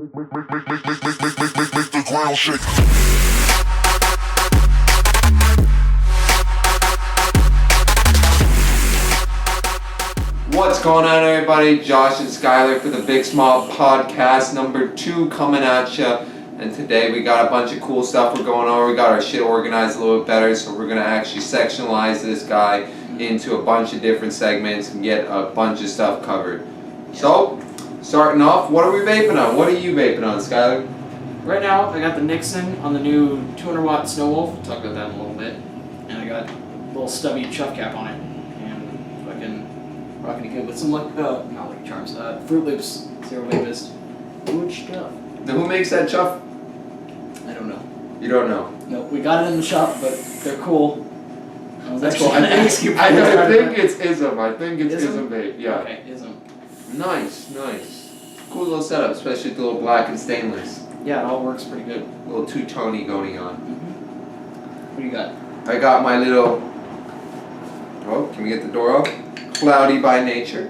the ground shake. What's going on, everybody? Josh and Skylar for the VIX MOB Podcast number 2 coming at ya. And today we got a bunch of cool stuff we're going over. We got our shit organized a little bit better, so we're gonna actually sectionalize this guy into a bunch of different segments and get a bunch of stuff covered. So, starting off, what are we vaping on? What are you vaping on, Skylar? Right now, I got the Nixon on the new 200 watt Snow Wolf. We'll talk about that in a little bit. And I got a little stubby chuff cap on it. And fucking rocking it good with some not Lucky Charms, Fruit Loops, Zero Vapist. Good stuff. Now, who makes that chuff? I don't know. You don't know. No, we got it in the shop, but they're cool. That's cool. I think it's Ism. I think it's Ism Vape. Yeah. Okay, Ism. Nice. Cool little setup, especially with the little black and stainless. Yeah, it all works pretty good. A little two-tony going on. What do you got? I got my little, can we get the door up? Cloudy by Nature.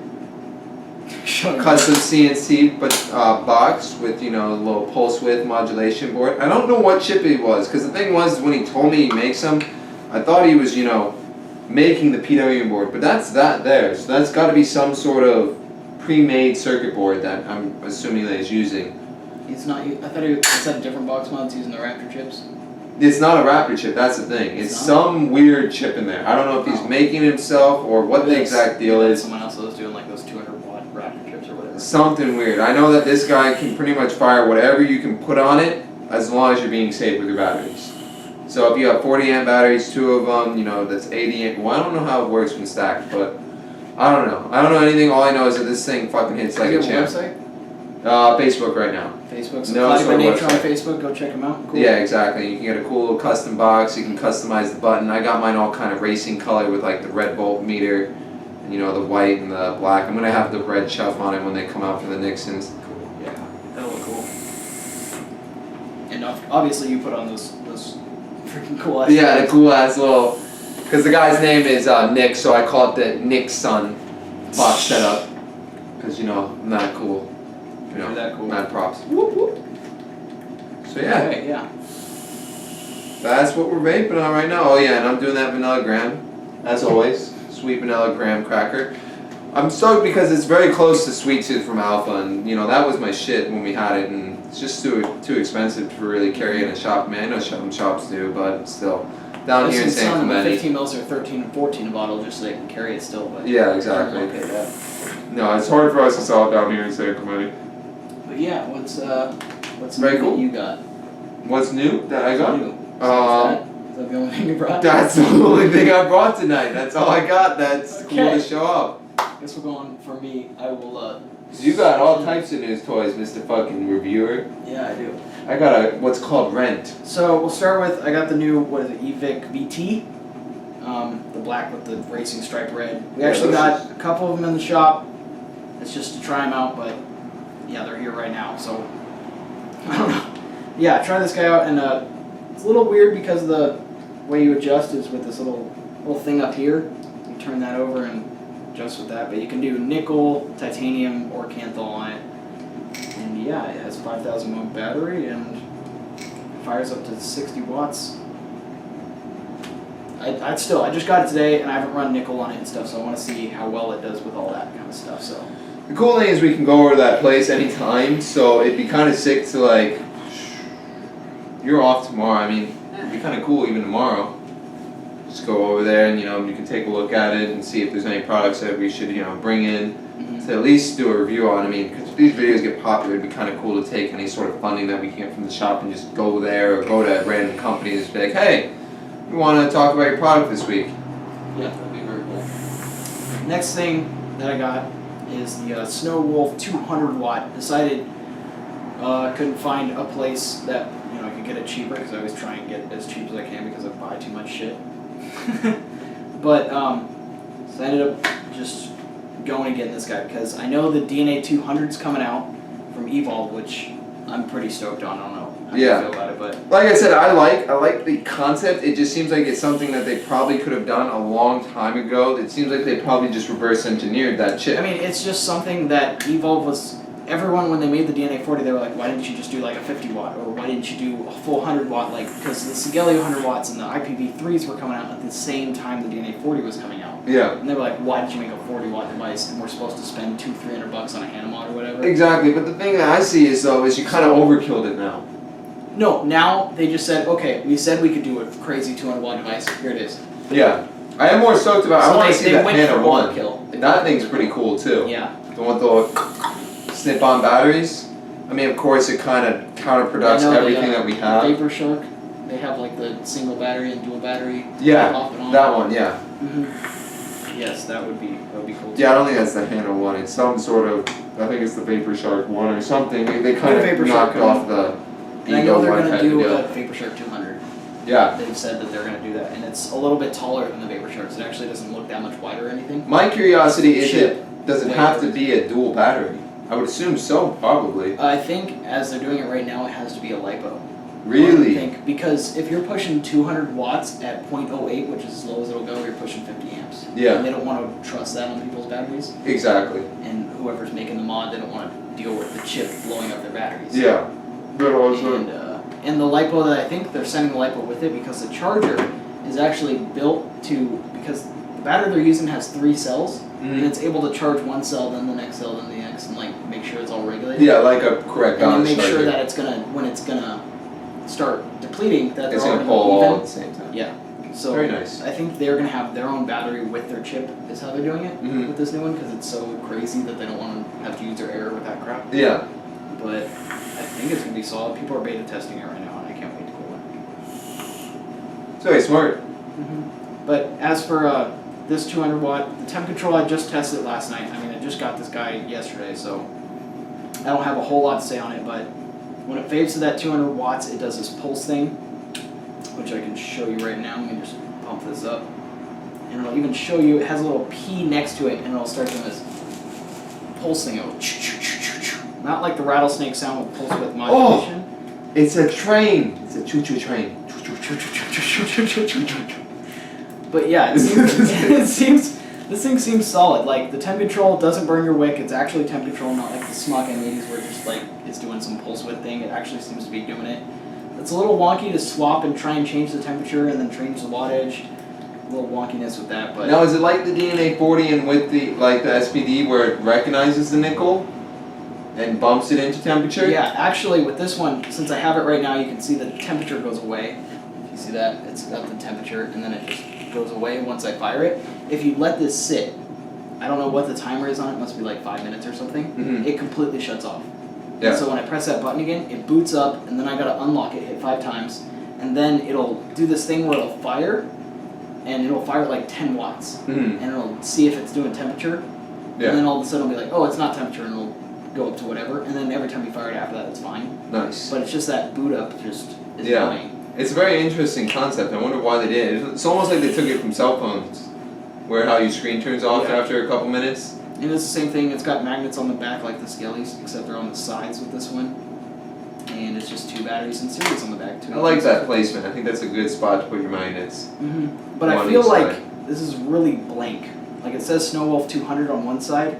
Custom CNC box with, a little pulse width modulation board. I don't know what chip it was, because the thing was, when he told me he makes them, I thought he was, making the PWM board, but that's that there. So that's got to be some sort of pre-made circuit board that I'm assuming that he's using. It's not. I thought it's had a different box mod. It's using the Raptor chips. It's not a Raptor chip, that's the thing. It's some weird chip in there. I don't know if he's making it himself or what the exact deal is. Someone else was doing like those 200 watt Raptor chips or whatever. Something weird. I know that this guy can pretty much fire whatever you can put on it as long as you're being safe with your batteries. So if you have 40 amp batteries, 2 of them, that's 80 amp. Well, I don't know how it works when stacked, but I don't know. I don't know anything. All I know is that this thing fucking hits like a champ. Website? Facebook right now. Facebook, so no Cloudy by Nature on Facebook, go check them out. Cool. Yeah, exactly. You can get a cool little custom box, you can customize the button. I got mine all kind of racing color with like the red volt meter, and the white and the black. I'm going to have the red chuff on it when they come out for the Nixons. Cool, yeah, that'll look cool. And obviously you put on those freaking cool ass. Yeah, the cool ass little, because the guy's name is Nick, so I call it the Nick's Son box setup. Because, I'm that cool. You're that cool. Mad props. Whoop, whoop. So yeah. Okay, yeah. That's what we're vaping on right now. Oh yeah, and I'm doing that vanilla graham, as always. Sweet vanilla graham cracker. I'm stoked because it's very close to Sweet Tooth from Alpha, and that was my shit when we had it, and it's just too expensive to really carry in a shop. Man, I know some shops do, but still. Down here in San Clemente. 15 mils or 13 and 14 a bottle just so they can carry it still. But yeah, exactly. Okay, that. No, it's hard for us to sell it down here in San Clemente. But yeah, what's very new cool. that you got? What's new that I got? New? Is that the only thing you brought? That's the only thing I brought tonight. That's all I got. That's Okay. cool to show up. Guess we're going for me. I will. So you got all types of news toys, Mr. Fucking Reviewer. Yeah, I do. I got what's called Rent. So we'll start with I got the new Evic VT, the black with the racing stripe red. We actually got a couple of them in the shop. It's just to try them out, but yeah, they're here right now. So I don't know. Yeah, try this guy out, and it's a little weird because the way you adjust is with this little thing up here. You turn that over and adjust with that, but you can do nickel, titanium, or Canthol on it. And yeah, it has 5,000 mAh battery and fires up to 60 watts. I just got it today, and I haven't run nickel on it and stuff, so I want to see how well it does with all that kind of stuff. So the cool thing is we can go over to that place anytime, so it'd be kind of sick to you're off tomorrow. I mean, it'd be kind of cool even tomorrow. Just go over there and you can take a look at it and see if there's any products that we should bring in to at least do a review on. I mean, because if these videos get popular, it'd be kind of cool to take any sort of funding that we can get from the shop and just go there or go to random companies and be like, hey, we want to talk about your product this week. yeah, that'd be very cool. Next thing that I got is the Snow Wolf 200 watt. Decided couldn't find a place that I could get it cheaper, because I always try and get it as cheap as I can because I buy too much shit. But so I ended up just going and getting this guy because I know the DNA 200's coming out from Evolve, which I'm pretty stoked on. I don't know how you feel about it, but like I said, I like the concept. It just seems like it's something that they probably could have done a long time ago. It seems like they probably just reverse engineered that chip. I mean, it's just something that Evolve was everyone, when they made the DNA 40, they were like, why didn't you just do like a 50 watt? Or why didn't you do a full 100 watt? Like, because the Sigelio 100 watts and the IPv3s were coming out at the same time the DNA 40 was coming out. Yeah. And they were like, why did you make a 40 watt device and we're supposed to spend $200-300 on a Hanamod or whatever? Exactly, but the thing that I see is, though, is you kind of overkilled it now. No, now they just said, okay, we said we could do a crazy 200 watt device, here it is. Yeah. I am more stoked about, I want to see that Hana 1. Overkill. That thing's pretty cool, too. Yeah. The one with the snip-on batteries. I mean, of course, it kind of counterproducts everything that we have. Vapor Shark, they have like the single battery and dual battery. Yeah, off and on. that one, yeah. Mm-hmm. Yes, that would be cool. Yeah, I don't think that's the Hana 1. It's some sort of, I think it's the Vapor Shark 1 or something. They kind of knocked off the And I know they're one going to type of do deal. a Vapor Shark 200. Yeah. They've said that they're going to do that, and it's a little bit taller than the Vapor Sharks. It actually doesn't look that much wider or anything. My curiosity is, Chip. does it have to be a dual battery? I would assume so, probably. I think as they're doing it right now, it has to be a LiPo. Really? I think, because if you're pushing 200 watts at 0.08, which is as low as it'll go, you're pushing 50 amps. Yeah. And they don't want to trust that on people's batteries. Exactly. And whoever's making the mod, they don't want to deal with the chip blowing up their batteries. Yeah. But also... And the LiPo that I think they're sending the LiPo with it because the charger is actually built to, because the battery they're using has 3 cells, and it's able to charge one cell, then the next cell, then the next, and like make sure it's all regulated. Yeah, like a correct and then balance make charger. sure that it's gonna, when it's gonna start depleting, that It's they're going all to pull gonna all be at the same time. Yeah. So Very nice. I think they're gonna have their own battery with their chip. Is how they're doing it with this new one because it's so crazy that they don't want to have user error with that crap. Yeah. But I think it's gonna be solid. People are beta testing it right now, and I can't wait to cool it. It's very smart. But as for this 200 watt, the temp control I just tested last night. I mean, I just got this guy yesterday, so I don't have a whole lot to say on it. But when it fades to that 200 watts, it does this pulse thing, which I can show you right now. Let me just pump this up, and it'll even show you. It has a little P next to it, and it'll start doing this pulse thing. It'll not like the rattlesnake sound with pulse width modulation. Oh, it's a train. It's a choo-choo train. But yeah, it seems this thing seems solid. Like the temp control doesn't burn your wick. It's actually temp control, not like the Smock M80s where it just like it's doing some pulse width thing. It actually seems to be doing it. It's a little wonky to swap and try and change the temperature and then change the wattage. A little wonkiness with that, but Now, is it like the DNA 40 and with the SPD where it recognizes the nickel and bumps it into temperature? yeah, actually with this one, since I have it right now, you can see the temperature goes away. If you see that, it's got the temperature and then it just goes away once I fire it. If you let this sit, I don't know what the timer is on it, must be like 5 minutes or something, it completely shuts off. Yeah. So when I press that button again, it boots up, and then I gotta unlock it, hit 5 times, and then it'll do this thing where it'll fire, and it'll fire like 10 watts, and it'll see if it's doing temperature, and then all of a sudden it'll be like, oh, it's not temperature, and it'll go up to whatever, and then every time you fire it after that, it's fine. Nice. But it's just that boot up just is annoying. It's a very interesting concept. I wonder why they did it. It's almost like they took it from cell phones, where how your screen turns off after a couple minutes. And it's the same thing, it's got magnets on the back like the Skellies, except they're on the sides with this one. And it's just 2 batteries and series on the back too. I like that placement. I think that's a good spot to put your magnets. But I One feel each like side. this is really blank. Like it says Snowwolf 200 on one side,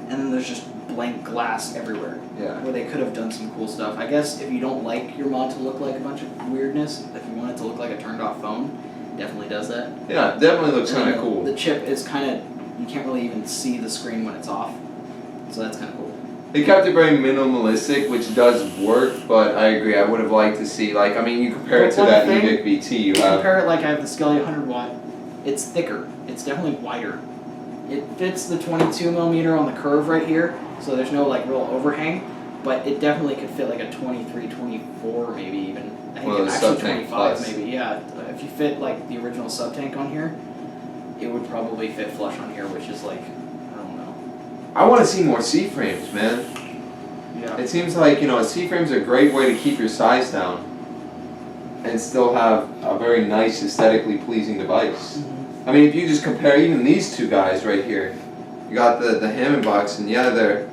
and then there's just blank glass everywhere. Yeah. Where they could have done some cool stuff. I guess if you don't like your mod to look like a bunch of weirdness, if you want it to look like a turned off phone, it definitely does that. Yeah, it definitely looks kind of And cool. The chip is kind of, you can't really even see the screen when it's off. So that's kind of cool. They kept it very minimalistic, which does work, but I agree. I would have liked to see, like, I mean, you compare it to One that thing, Evic VT you You have. compare it like I have the Skelly 100 watt, it's thicker. It's definitely wider. It fits the 22 millimeter on the curve right here, so there's no like real overhang, but it definitely could fit like a 23, 24 maybe even. I think Well, the actually Subtank 25 Plus. maybe, yeah. If you fit like the original Subtank on here, it would probably fit flush on here, which is like, I don't know. I want to see more C-frames, man. Yeah. It seems like, C-frames are a great way to keep your size down and still have a very nice, aesthetically pleasing device. I mean, if you just compare even these two guys right here, you got the Hammond box, and yeah, they're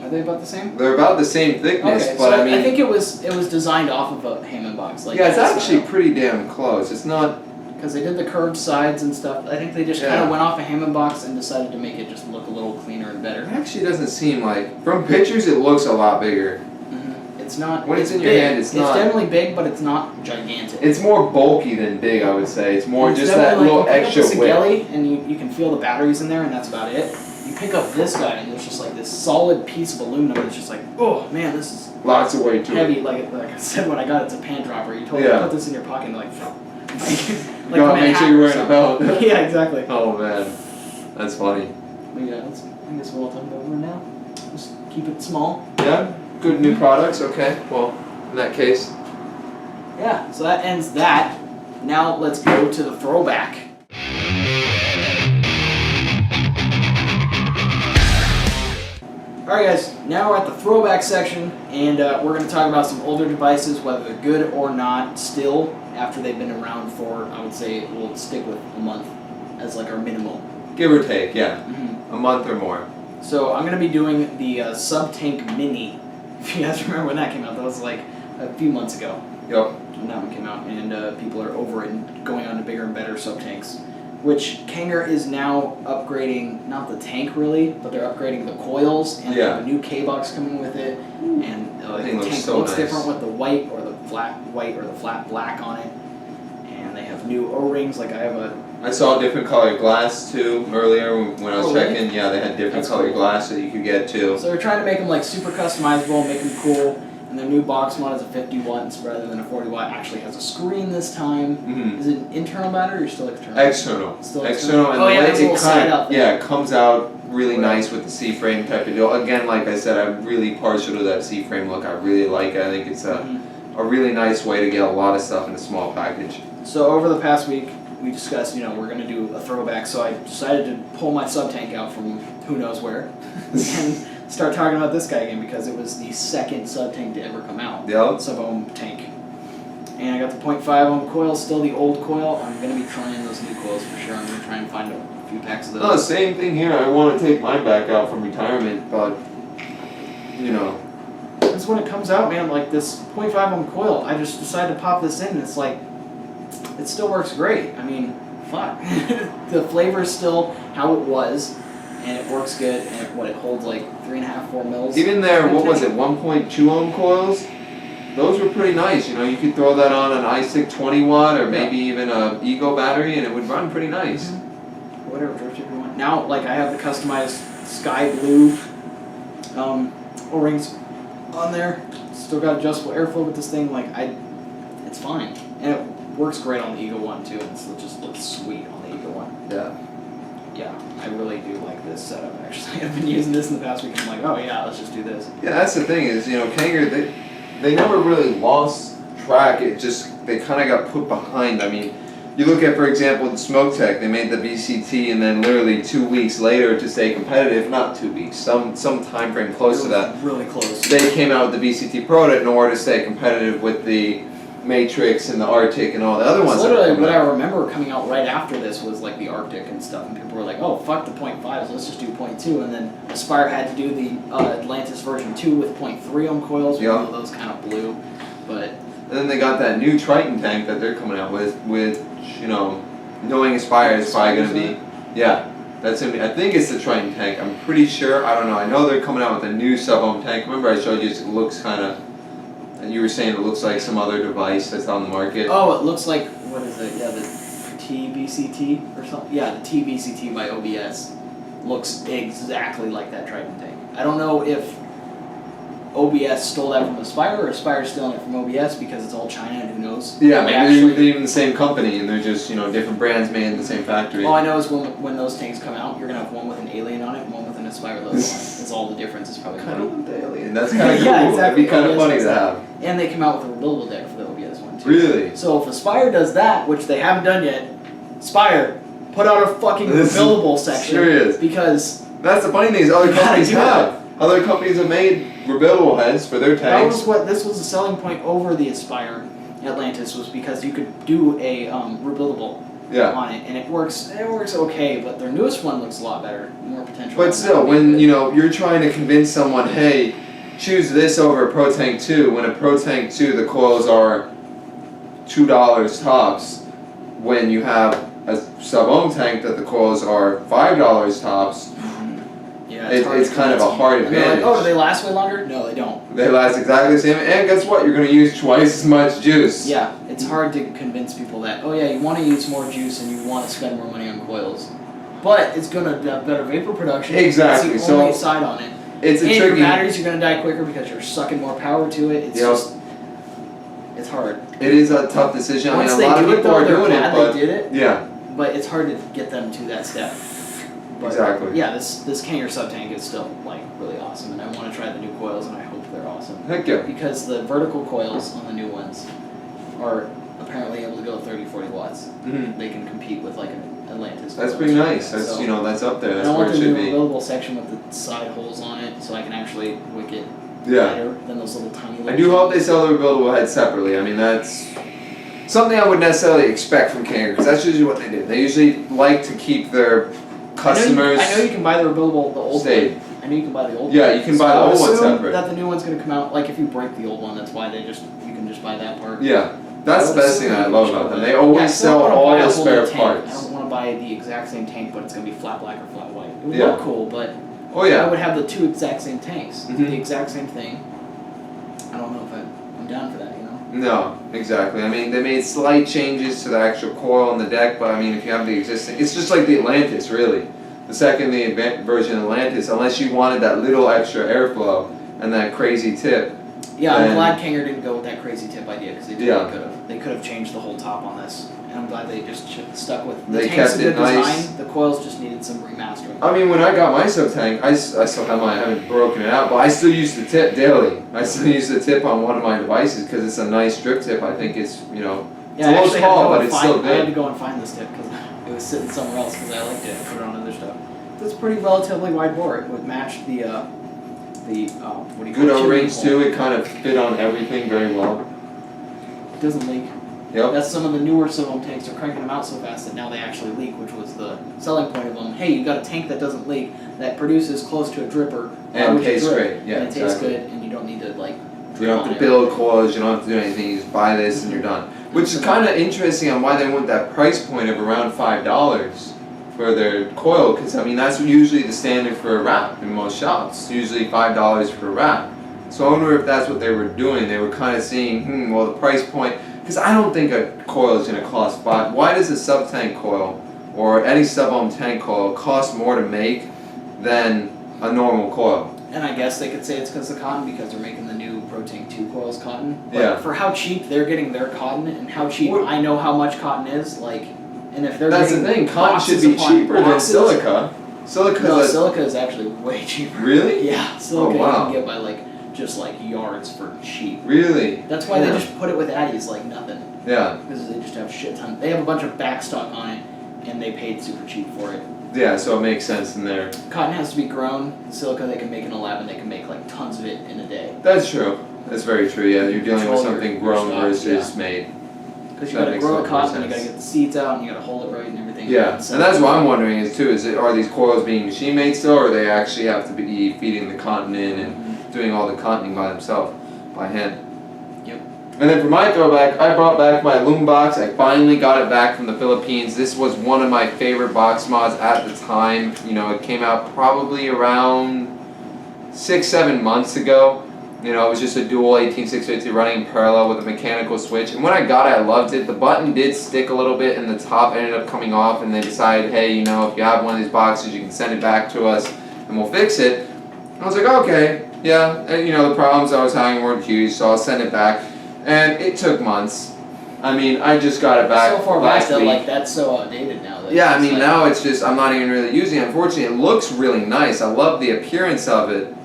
Are they about the same? They're about the same thickness, Okay, but so I mean, I think it was designed off of a Hammond box. Like yeah, it's that actually style. pretty damn close. It's not because they did the curved sides and stuff. I think they just kind of went off a Hammond box and decided to make it just look a little cleaner and better. It actually doesn't seem like, from pictures it looks a lot bigger. It's not. When it's in your hand, it's not. It's definitely big, but it's not gigantic. It's more bulky than big, I would say. It's more It's just that definitely little extra you pick up weight. this Gelly, and you can feel the batteries in there, and that's about it. You pick up this guy, and there's just like this solid piece of aluminum. It's just like, oh man, this is Lots of weight to heavy. it. Like I said when I got it, it's a pan dropper. You totally put this in your pocket and like, You gotta make sure you're wearing a belt. Yeah, exactly. Oh man, that's funny. But yeah, I guess we'll talk about it now. Just keep it small. Yeah, good new products. Okay, well, in that case. Yeah, so that ends that. Now let's go to the throwback. Alright guys, now we're at the throwback section, and we're going to talk about some older devices, whether they're good or not still, after they've been around for, I would say, we'll stick with a month as like our minimum. Give or take, yeah. Mm-hmm. A month or more. So I'm going to be doing the Subtank Mini. If you guys remember when that came out, that was like a few months ago. Yep. When that one came out, and people are over it and going on to bigger and better sub-tanks. Which Kanger is now upgrading, not the tank really, but they're upgrading the coils, and they have a new K-box coming with it, and the tank looks different with the white or the flat black on it, and they have new O-rings, like I saw different colored glass too earlier when I was checking. Really? Yeah, they had different colored glass that you could get too. So they're trying to make them like super customizable, make them cool. And their new box mod is a 50 watts rather than a 40 watt. Actually has a screen this time. Mm-hmm. Is it an internal battery or still external? External. Still external. And oh the yeah, way it's a little side up. it comes out really nice with the C-frame type of deal. Again, like I said, I'm really partial to that C-frame look. I really like it. I think it's a really nice way to get a lot of stuff in a small package. So over the past week, we discussed, we're going to do a throwback. So I decided to pull my Subtank out from who knows where and start talking about this guy again because it was the second Subtank to ever come out. Yep. Sub-ohm tank. And I got the 0.5 ohm coil, still the old coil. I'm going to be trying those new coils for sure. I'm going to try and find a few packs of those. No, same thing here. I want to take mine back out from retirement, but, Because when it comes out, man, like this 0.5 ohm coil, I just decided to pop this in and it's like, it still works great. I mean, fuck. The flavor's still how it was, and it works good, and it holds like 3.5, 4 mils. even their, 1.2 ohm coils? Those were pretty nice. You could throw that on an i6 20 watt or maybe even a Ego battery and it would run pretty nice. Whatever drift you want. Now, like I have the customized sky blue O-rings on there. Still got adjustable airflow with this thing. It's fine, and it works great on the Ego one too. It just looks sweet on the Ego one. Yeah. Yeah, I really do like this setup. Actually, I've been using this in the past week. I'm like, oh yeah, let's just do this. Yeah, that's the thing is, Kanger, they never really lost track. It just, they kind of got put behind. I mean, you look at, for example, the Smoke Tech, they made the VCT and then literally 2 weeks later to stay competitive, not 2 weeks, some time frame close to that. Really close. They came out with the VCT Pro in order to stay competitive with the Matrix and the Arctic and all the other ones. Literally, what I remember coming out right after this was like the Arctic and stuff, and people were like, "Oh, fuck the 0.5s, let's just do 0.2." And then Aspire had to do the Atlantis version 2 with 0.3 ohm coils. Yeah. Those kind of blew, but. And then they got that new Triton tank that they're coming out with knowing Aspire is probably going to be, that's going to be, I think it's the Triton tank. I'm pretty sure. I don't know. I know they're coming out with a new sub-ohm tank. Remember I showed you it looks kind of. And you were saying it looks like some other device that's on the market. Oh, it looks like, what is it? Yeah, the TVCT or something? Yeah, the TVCT by OBS looks exactly like that Triton tank. I don't know if OBS stole that from Aspire or Aspire's stealing it from OBS because it's all China and who knows. Yeah, maybe they're even the same company and they're just, different brands made in the same factory. All I know is when those tanks come out, you're going to have one with an alien on it and one with an Aspire logo on it. That's all the difference. It's probably kind of the alien. That's kind of cool. Yeah, exactly. That'd be kind of funny to have. And they come out with a rebuildable deck for the OBS one too. Really? So if Aspire does that, which they haven't done yet, Aspire, put out a fucking rebuildable section. Serious. Because that's the funny thing is other companies have. Other companies have made rebuildable heads for their tanks. This was a selling point over the Aspire Atlantis was because you could do a rebuildable on it, and it works okay, but their newest one looks a lot better, more potential. But still, when you're trying to convince someone, hey, choose this over a Pro Tank 2, when a Pro Tank 2 the coils are $2 tops, when you have a sub-ohm tank that the coils are $5 tops, Yeah, it's kind of a hard advantage. Like, oh, do they last way longer? No, they don't. They last exactly the same, and guess what? You're going to use twice as much juice. Yeah, it's hard to convince people that, oh yeah, you want to use more juice and you want to spend more money on coils. But it's going to have better vapor production. Exactly. That's the only side on it. It's a and tricky... your batteries, you're going to die quicker because you're sucking more power to it. It's just... It's hard. It is a tough decision. Once I mean, a lot of people are doing it, but... they did it. Yeah. But it's hard to get them to that step. But exactly. Yeah, this Kanger Subtank is still, like, really awesome, and I want to try the new coils, and I hope they're awesome. Heck yeah. Because the vertical coils on the new ones are apparently able to go 30, 40 watts. Mm-hmm. They can compete with, like, an Atlantis. That's pretty nice. That's, so, you know, that's up there. That's I where want it the should new be. rebuildable section with the side holes on it, so I can actually wick it Yeah. better than those little tiny little I do hope they sell the rebuildable head separately. I mean, that's something I wouldn't necessarily expect from Kanger, because that's usually what they do. They usually like to keep their customers... I know you can buy the rebuildable, the old stayed. one. I know you can buy the old one. Yeah, you can buy the old one assume separate. that the new one's going to come out, like if you break the old one, that's why you can just buy that part. Yeah. That's the best thing I love about them. They always sell all the spare parts. I don't want to buy the exact same tank, but it's going to be flat black or flat white. It would Yeah. look cool, but Oh yeah. I would have the two exact same tanks, Mhm. the exact same thing. I don't know if I'm down for that, you know? No, exactly. I mean, they made slight changes to the actual coil on the deck, but I mean, if you have the existing... It's just like the Atlantis, really. The second the version of Atlantis, unless you wanted that little extra airflow and that crazy tip. Yeah, I'm then- glad Kanger didn't go with that crazy tip idea, because they totally Yeah. could have. They could have changed the whole top on this. And I'm glad they just stuck with the They tank's kept a good it nice. design. The coils just needed some remastering. I mean, when I got my Subtank, I still have mine. I haven't broken it out, but I still use the tip daily. I still use the tip on one of my devices because it's a nice strip tip. I think it's, you know, it's Yeah, a I little actually had to small, go but and it's still I had to good. go and find this tip because it was sitting somewhere else because I liked it. I put it on other stuff. It's pretty relatively wide bore. It would match the what do you call Good it? O-rings Chimney too. hole. It kind of fit on everything very well. It doesn't leak. Yep. That's some of the newer Subtank tanks. They're cranking them out so fast that now they actually leak, which was the selling point of them. Hey, you got a tank that doesn't leak, that produces close to a dripper, why And would you tastes drip? great. Yeah, and it tastes exactly. good, and you don't need to like. You drip don't on have to it. build coils, you don't have to do anything, you just buy this and you're done. Which is kind of interesting on why they want that price point of around $5 for their coil, because I mean that's usually the standard for a wrap in most shops, usually $5 for a wrap. So I wonder if that's what they were doing, they were kind of seeing, well the price point, because I don't think a coil is going to cost $5. Why does a sub-tank coil, or any sub-ohm tank coil, cost more to make than a normal coil? And I guess they could say it's because of cotton because they're making the new Protein 2 coils cotton. But Yeah. for how cheap they're getting their cotton and how cheap What- I know how much cotton is, like, and if they're That's the getting thing, cotton should boxes be upon cheaper than boxes- silica. Silica No, is silica is actually way cheaper. Really? Yeah, silica Oh, wow. you can get by like just like yards for cheap. Really? That's why Yeah. they just put it with Addies like nothing. Yeah. Because they just have a shit ton. They have a bunch of backstock on it, and they paid super cheap for it. Yeah, so it makes sense in there. Cotton has to be grown. Silica they can make in a lab, and they can make like tons of it in a day. That's true. That's very true. Yeah, you're dealing with Control something your grown stock, versus made. Because you That gotta makes a grow lot the more cotton, and you gotta sense. get the seeds out, and you gotta hold it right and everything. Yeah, and that's what I'm wondering is too. Are these coils being machine made still, or they actually have to be feeding the cotton in and doing all the cottoning by themselves, by hand? Yep. And then for my throwback, I brought back my Alum box. I finally got it back from the Philippines. This was one of my favorite box mods at the time. You know, it came out probably around 6-7 months ago. You know, it was just a dual 18650 running parallel with a mechanical switch. And when I got it, I loved it. The button did stick a little bit and the top ended up coming off, and they decided, hey, you know, if you have one of these boxes, you can send it back to us and we'll fix it. And I was like, okay, yeah, and you know, the problems I was having weren't huge, so I'll send it back. And it took months. I mean, I just got it back So far back last that week. like that's so outdated now. That Yeah, I it's mean, like, now it's just, I'm not even really using it. Unfortunately, it looks really nice. I love the appearance of it.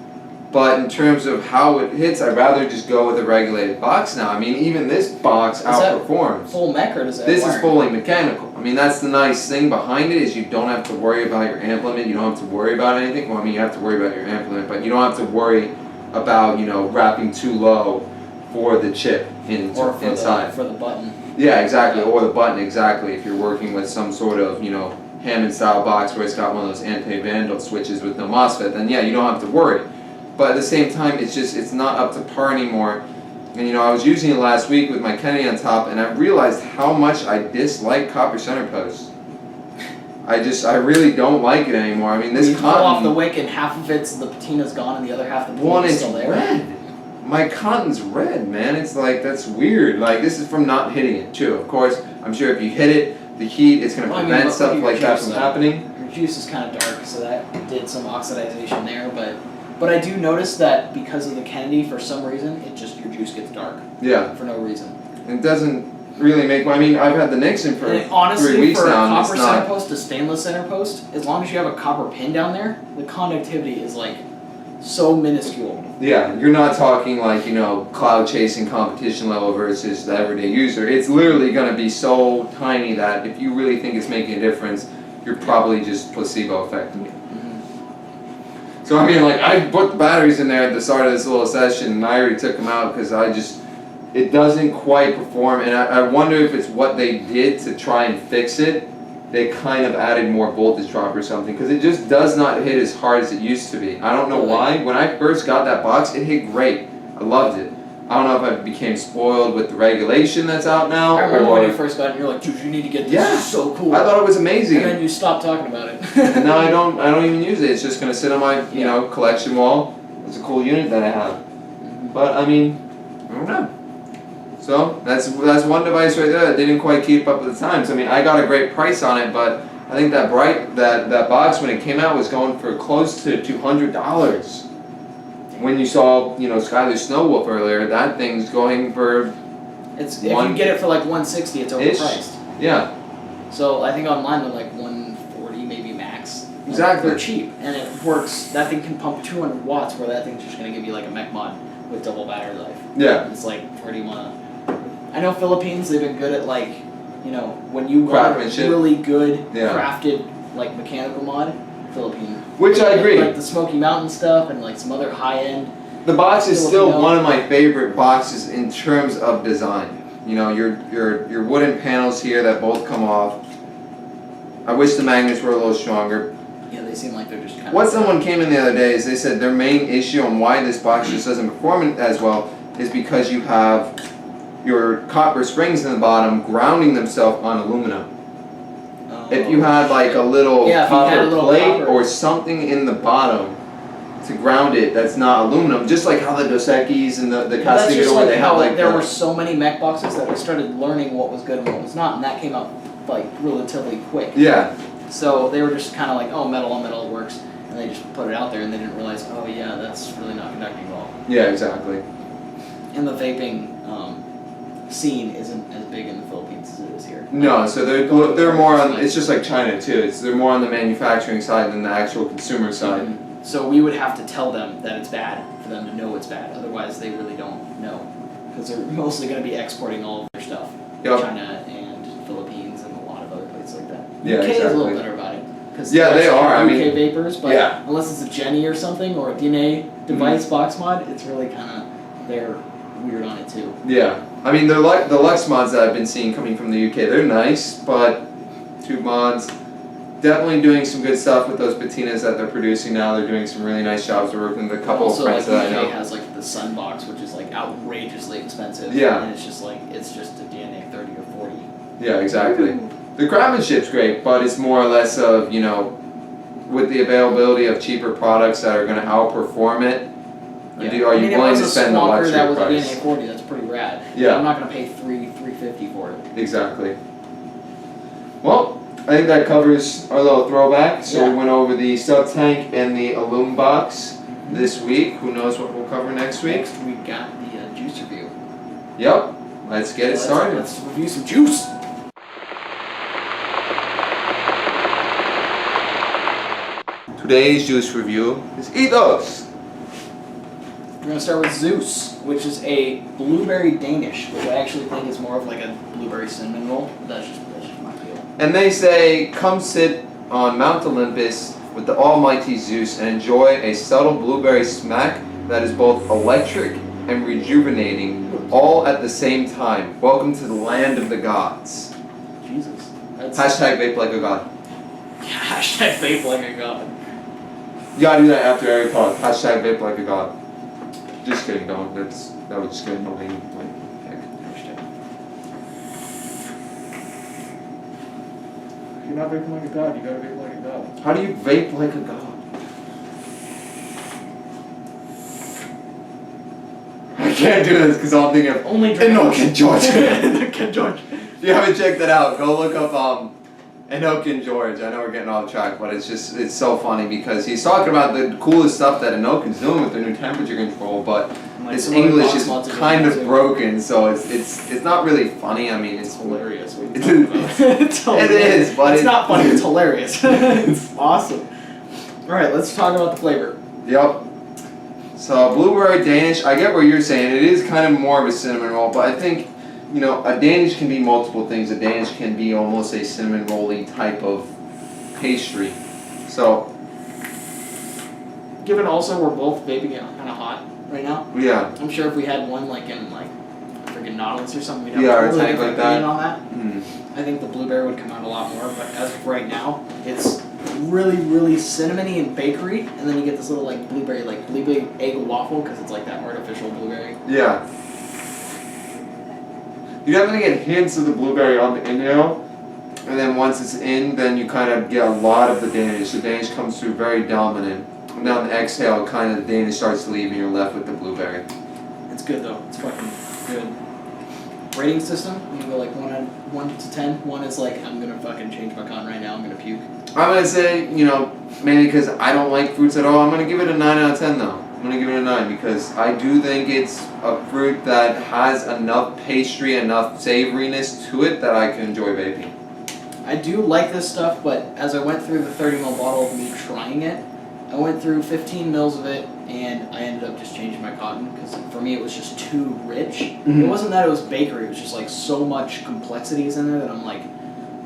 But in terms of how it hits, I'd rather just go with a regulated box now. I mean, even this box Is that outperforms. full mech or does that? This is wiring? fully mechanical. I mean, that's the nice thing behind it is you don't have to worry about your amp limit. You don't have to worry about anything. Well, I mean, you have to worry about your amp limit, but you don't have to worry about, you know, wrapping too low for the chip or for inside. for the button. Yeah, exactly, or the button, exactly. If you're working with some sort of, you know, Hammond style box where it's got one of those anti-vandal switches with no MOSFET, then yeah, you don't have to worry. But at the same time, it's not up to par anymore. And I was using it last week with my Kennedy on top, and I realized how much I dislike copper center post. I really don't like it anymore. I mean, this you cotton. pull off the wick and half of the patina's gone and the other half the patina's still there. Red. My cotton's red, man. It's like, that's weird. Like, this is from not hitting it, too. Of course, I'm sure if you hit it, the heat, it's going to prevent stuff like that from happening. Your juice is kind of dark, so that did some oxidization there, but I do notice that because of the Kennedy, for some reason, your juice gets dark. Yeah. For no reason. It doesn't really make. I mean, I've had the Nixon for 3 weeks now. Honestly, for a copper center post to stainless center post, as long as you have a copper pin down there, the conductivity is like so minuscule. Yeah, you're not talking like, cloud chasing competition level versus the everyday user. It's literally going to be so tiny that if you really think it's making a difference, you're probably just placebo affecting it. So I mean, like, I put the batteries in there at the start of this little session, and I already took them out because it doesn't quite perform, and I wonder if it's what they did to try and fix it. They kind of added more voltage drop or something, because it just does not hit as hard as it used to be. I don't know why. When I first got that box, it hit great. I loved it. I don't know if I became spoiled with the regulation that's out now. I remember when you first got it, you're like, dude, you need to get this. Yeah. This is so cool. I thought it was amazing. And then you stopped talking about it. And now I don't even use it. It's just gonna sit on my collection wall. It's a cool unit that I have. But I mean, I don't know. So that's one device right there that didn't quite keep up with the times. I mean, I got a great price on it, but I think that that box when it came out was going for close to $200. When you saw, Skyler Snowwolf earlier, that thing's going for if you get it for like $160, it's overpriced. Yeah. So I think online they're like $140 maybe max. Exactly. They're cheap, and it works. That thing can pump 200 watts, where that thing's just gonna give you like a mech mod with double battery life. Yeah. It's like, where do you wanna? I know Philippines, they've been good at like, when you want a really good crafted like mechanical mod, Philippine. Which I agree. Like the Smoky Mountain stuff and like some other high end. The box is still one of my favorite boxes in terms of design. Your wooden panels here that both come off. I wish the magnets were a little stronger. Yeah, they seem like they're just kind of... What someone came in the other day is they said their main issue on why this box just doesn't perform as well is because you have your copper springs in the bottom grounding themselves on aluminum. If you had like a little copper plate or something in the bottom to ground it that's not aluminum, just like how the Dos Equis and the Castigador, like they have like there were so many mech boxes that we started learning what was good and what was not, and that came out like relatively quick. Yeah. So they were just kind of like, oh, metal on metal works, and they just put it out there, and they didn't realize, oh yeah, that's really not conducting well. Yeah, exactly. And the vaping scene isn't as big in the Philippines as it is here. No, so they're more on. It's just like China too. They're more on the manufacturing side than the actual consumer side. Mm-hmm. So we would have to tell them that it's bad for them to know it's bad. Otherwise, they really don't know, because they're mostly going to be exporting all of their stuff. Yep. China and Philippines and a lot of other places like that. Yeah, UK exactly. is a little better about it. Yeah, they are. UK I mean, vapors, but unless it's a Jenny or something or a DNA device box mod, it's really kind of they're weird on it too. Yeah, I mean the Lux mods that I've been seeing coming from the UK, they're nice, but tube mods definitely doing some good stuff with those patinas that they're producing now. They're doing some really nice jobs. We're working with a couple of friends that I know. Also, has like the Sun box, which is like outrageously expensive. Yeah. And it's just a DNA 30 or 40. Yeah, exactly. The craftsmanship's great, but it's more or less of, with the availability of cheaper products that are going to outperform it. Yeah. Are you willing to spend the luxury that was price? a DNA 40, that's pretty rad. Yeah. I'm not going to pay $350 for it. Exactly. Well, I think that covers our little throwback. So we went over the Subtank and the Alum box this week. Who knows what we'll cover next week? Next we got the juice review. Yep. Let's get it started. Let's review some juice. Today's juice review is Ethos. We're going to start with Zeus, which is a blueberry Danish, which I actually think is more of like a blueberry cinnamon roll. That's just my feel. And they say, come sit on Mount Olympus with the almighty Zeus and enjoy a subtle blueberry smack that is both electric and rejuvenating, all at the same time. Welcome to the land of the gods. Jesus. Hashtag vape like a god. Hashtag vape like a god. You gotta do that after every pod. Hashtag vape like a god. Just kidding, don't. That was just gonna annoy you. Like, heck. If you're not vaping like a god, you gotta vape like a god. How do you vape like a god? I can't do this because I'm thinking of Only drink. Enoch George. Ken George. If you haven't checked that out, go look up Enoch and George. I know we're getting off track, but it's so funny because he's talking about the coolest stuff that Enoch is doing with the new temperature control, but Like his some other English box is mods are kind of doing too. broken, so it's not really funny. I mean, it's Hilarious. What It are you talking about? It's hilarious. It is, but it's not funny. It's hilarious. It's awesome. All right, let's talk about the flavor. Yep. So blueberry Danish, I get what you're saying. It is kind of more of a cinnamon roll, but I think, you know, a Danish can be multiple things. A Danish can be almost a cinnamon rolly type of pastry. So, Given also we're both vaping it kind of hot right now. yeah. I'm sure if we had one like in like freaking Nautilus or something, we'd have Yeah, or a a totally tank different like that. opinion on that. Mm. I think the blueberry would come out a lot more, but as of right now, it's really, really cinnamony and bakery, and then you get this little like blueberry egg waffle because it's like that artificial blueberry. Yeah. You definitely get hints of the blueberry on the inhale, and then once it's in, then you kind of get a lot of the Danish. The Danish comes through very dominant. And then on the exhale, kind of the Danish starts to leave, and you're left with the blueberry. It's good though. It's fucking good. Rating system, I'm gonna go like 1 to 10. 1 is like, I'm gonna fucking change my con right now, I'm gonna puke. I'm going to say, you know, mainly because I don't like fruits at all, I'm going to give it a 9 out of 10 though. I'm going to give it a 9 because I do think it's a fruit that has enough pastry, enough savoriness to it that I can enjoy vaping. I do like this stuff, but as I went through the 30ml bottle of me trying it, I went through 15 mils of it, and I ended up just changing my cotton, because for me it was just too rich. Mhm. It wasn't that it was bakery, it was just like so much complexities in there that I'm like,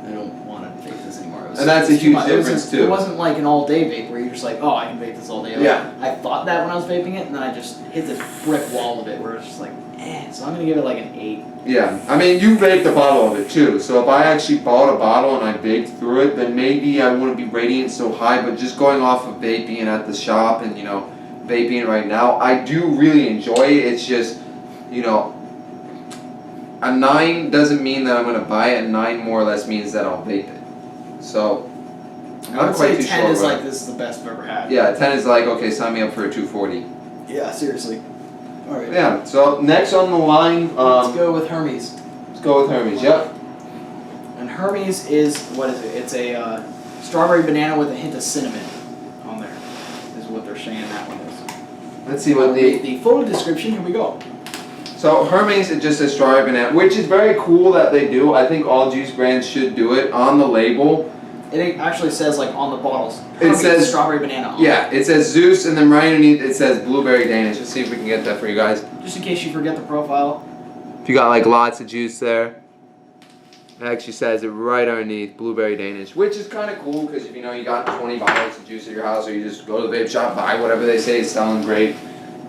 I don't want to vape this anymore. It was, And that's it was a huge too much. difference, too. It wasn't like an all-day vape where you're just like, oh, I can vape this all day. Like, Yeah. I thought that when I was vaping it, and then I just hit this brick wall of it where it's just like, so I'm going to give it like an 8. Yeah, I mean, you vaped a bottle of it too, so if I actually bought a bottle and I vaped through it, then maybe I wouldn't be rating it so high, but just going off of vaping at the shop and, you know, vaping right now, I do really enjoy it. It's just, you know, a 9 doesn't mean that I'm going to buy it, a 9 more or less means that I'll vape it. So, I'm I not would quite say too 10 sure. is about like, it. this is the best I've ever had. Yeah, 10 is like, okay, sign me up for a 240. Yeah, seriously. Alright. Yeah, so next on the line, Let's go with Hermes. let's go with Hermes, yep. And Hermes is, what is it? It's a strawberry banana with a hint of cinnamon on there, is what they're saying that one is. Let's see what The full description, here we go. So Hermes, it just says strawberry banana, which is very cool that they do. I think all juice brands should do it on the label. It actually says, like, on the bottles, It Hermes says- strawberry banana on Yeah, it says Zeus, and then right underneath it says blueberry Danish. Let's see if we can get that for you guys. it. Just in case you forget the profile. If you got like lots of juice there, it actually says it right underneath blueberry Danish, which is kind of cool because if you know you got 20 bottles of juice at your house, or you just go to the vape shop, buy whatever they say is selling great,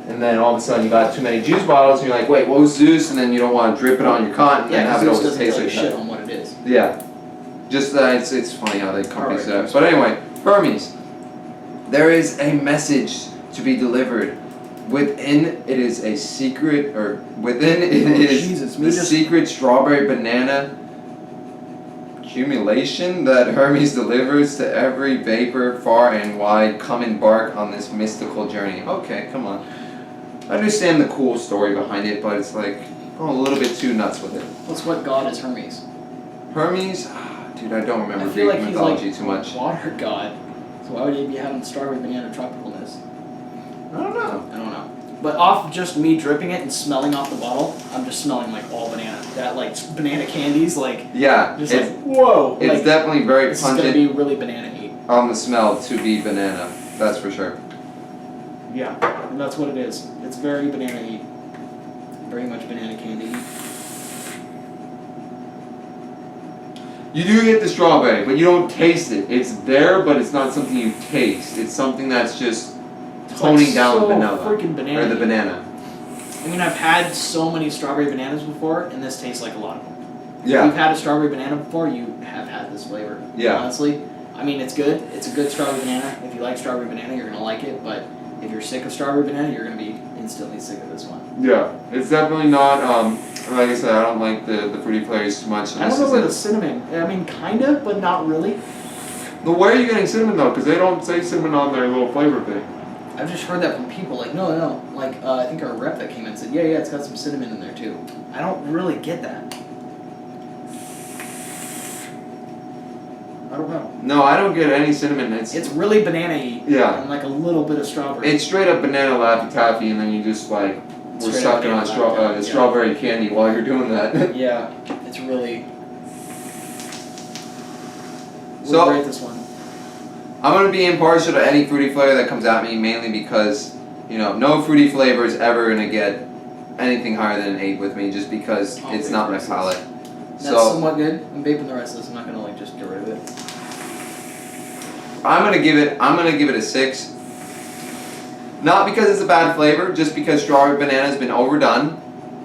and then all of a sudden you got too many juice bottles, and you're like, wait, what was Zeus? And then you don't want to drip it on your cotton and Yeah, have it because always doesn't taste tell you like shit that. on what it is. Yeah. Just it's funny how they companies Alright. that. But anyway, Hermes. There is a message to be delivered. Within it is a secret, or within it is Jesus, the secret strawberry banana accumulation that Hermes delivers to every vapor far and wide. Come embark on this mystical journey. Okay, come on. I understand the cool story behind it, but it's like going a little bit too nuts with it. What's what god is Hermes? Hermes, dude, I don't remember I feel Greek like he's mythology like too much. water god. So why would he be having strawberry banana tropicalness? I don't know. I don't know. But off just me dripping it and smelling off the bottle, I'm just smelling like all banana. That like banana candies, like Yeah, just it's, like whoa. it's like, definitely very this is gonna pungent be really banana-y. on the smell to be banana. That's for sure. Yeah, and that's what it is. It's very banana-y. Very much banana candy. You do get the strawberry, but you don't taste it. It's there, but it's not something you taste. It's something that's just toning like down so the vanilla. freaking banana. Or the banana. I mean, I've had so many strawberry bananas before, and this tastes like a lot of them. If Yeah. you've had a strawberry banana before, you have had this flavor. Yeah. Honestly, I mean, it's good. It's a good strawberry banana. If you like strawberry banana, you're gonna like it. But if you're sick of strawberry banana, you're gonna be in instantly sick of this one. Yeah, it's definitely not. Like I said, I don't like the fruity flavors too much. So I don't know where the cinnamon. I mean, kind of, but not really. But where are you getting cinnamon though? Because they don't say cinnamon on their little flavor thing. I've just heard that from people. Like, no. Like, I think our rep that came in said, yeah, it's got some cinnamon in there too. I don't really get that. I don't know. No, I don't get any cinnamon. It's really banana-y. Yeah. And like a little bit of strawberry. It's straight up banana Laffy Taffy, and then you just like we're Straight up sucking on banana Laffy Taffy, strawberry candy while you're doing that. Yeah, it's really. So- We'll rate this one. I'm gonna be impartial to any fruity flavor that comes at me, mainly because no fruity flavor is ever gonna get anything higher than an 8 with me, just because I'll it's vape not the my rest of palate. That's So somewhat good. I'm vaping the rest of this. I'm not gonna like just get rid of it. I'm gonna give it a 6. Not because it's a bad flavor, just because strawberry banana has been overdone.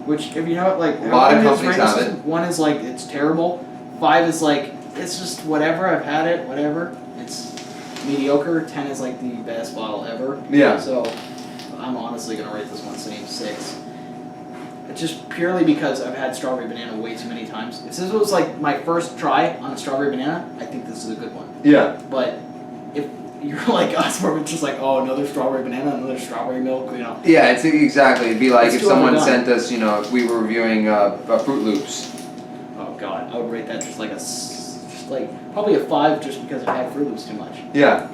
Which, if you know it, like A lot of one is companies right, have this is- 1 is like it's terrible. 5 is like it's just whatever. I've had it, whatever. It's mediocre. 10 is like the best bottle ever. Yeah. So I'm honestly gonna rate this one same 6. It's just purely because I've had strawberry banana way too many times. If this was like my first try on a strawberry banana, I think this is a good one. Yeah. But if you're like us, where we're just like, oh, another strawberry banana, another strawberry milk, Yeah, it's exactly. It'd be like It's if too someone overdone. sent us, if we were reviewing Fruit Loops. Oh god, I would rate that just like probably a 5 just because I've had Fruit Loops too much. Yeah.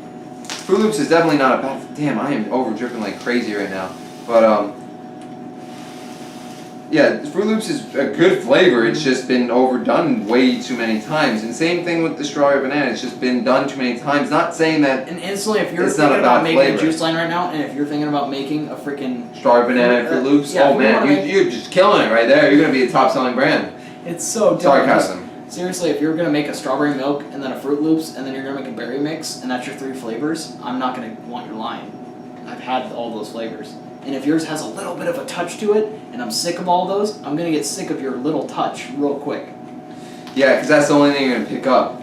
Fruit Loops is definitely not a bad. Damn, I am over dripping like crazy right now. But yeah, Fruit Loops is a good flavor. It's just been overdone way too many times. And same thing with the strawberry banana. It's just been done too many times. Not saying that And instantly, if you're It's not thinking a bad about making flavor. a juice line right now, and if you're thinking about making a freaking, strawberry banana and Fruit Loops. yeah, Oh if you man, wanna make- you're just killing it right there. You're gonna be a top selling brand. it's so dumb. Sarcasm. Seriously, if you're gonna make a strawberry milk and then a Fruit Loops and then you're gonna make a berry mix and that's your 3 flavors, I'm not gonna want your line. I've had all those flavors. And if yours has a little bit of a touch to it, and I'm sick of all those, I'm gonna get sick of your little touch real quick. Yeah, because that's the only thing you're gonna pick up.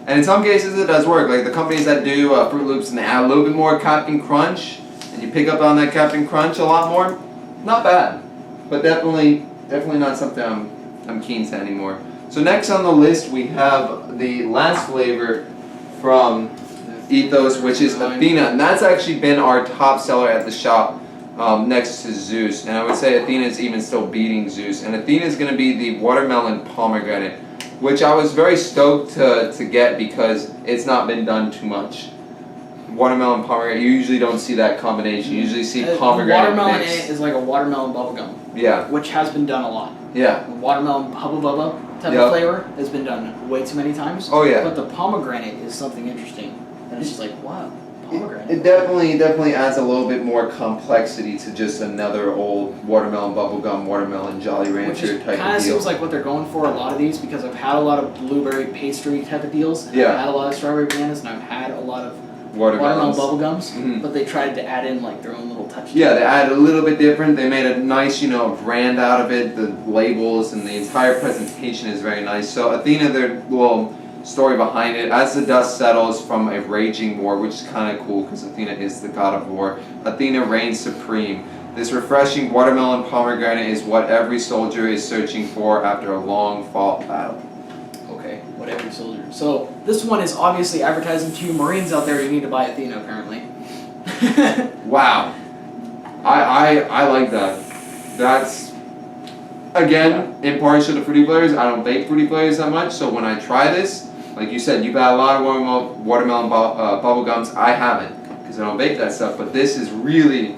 And in some cases, it does work. Like the companies that do Fruit Loops and they add a little bit more Captain Crunch, and you pick up on that Captain Crunch a lot more. Not bad, but definitely not something I'm keen to anymore. So next on the list we have the last flavor from Ethos, which is Athena, and that's actually been our top seller at the shop, next to Zeus. And I would say Athena is even still beating Zeus. And Athena is going to be the watermelon pomegranate, which I was very stoked to get because it's not been done too much. Watermelon pomegranate, you usually don't see that combination. You usually see pomegranate Watermelon in mix. it is like a watermelon bubblegum, Yeah, which has been done a lot. yeah. The watermelon Hubba Bubba type Yep. of flavor has been done way too many times. Oh yeah. But the pomegranate is something interesting. And it's just like, wow, pomegranate. It definitely adds a little bit more complexity to just another old watermelon bubblegum, watermelon Jolly Which Rancher type kind of of deal. seems like what they're going for a lot of these because I've had a lot of blueberry pastry type of deals. And Yeah. I've had a lot of strawberry bananas and I've had a lot of watermelon Watermelons. bubblegums. Mhm. But they tried to add in like their own little touch. Yeah, they added a little bit different. They made a nice, brand out of it. The labels and the entire presentation is very nice. So Athena, their little story behind it, as the dust settles from a raging war, which is kind of cool because Athena is the god of war, Athena reigns supreme. This refreshing watermelon pomegranate is what every soldier is searching for after a long fought battle. Okay, whatever soldier. So this one is obviously advertising to you Marines out there. You need to buy Athena apparently. Wow. I like that. That's, again, impartial to fruity flavors. I don't bake fruity flavors that much, so when I try this, like you said, you've had a lot of watermelon bubble gums. I haven't, because I don't bake that stuff, but this is really,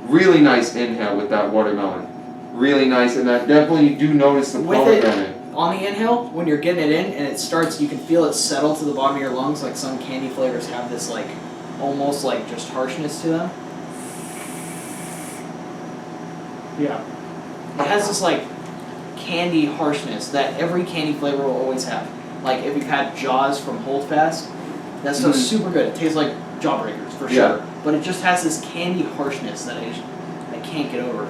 really nice inhale with that watermelon. Really nice, and that definitely you do notice the With it, pomegranate. on the inhale, when you're getting it in and it starts, you can feel it settle to the bottom of your lungs. Like some candy flavors have this like, almost like just harshness to them. Yeah. It has this like candy harshness that every candy flavor will always have. Like if you've had Jaws from Holdfast, that stuff's super good. It tastes like Jawbreakers for Yeah. sure. But it just has this candy harshness that I can't get over.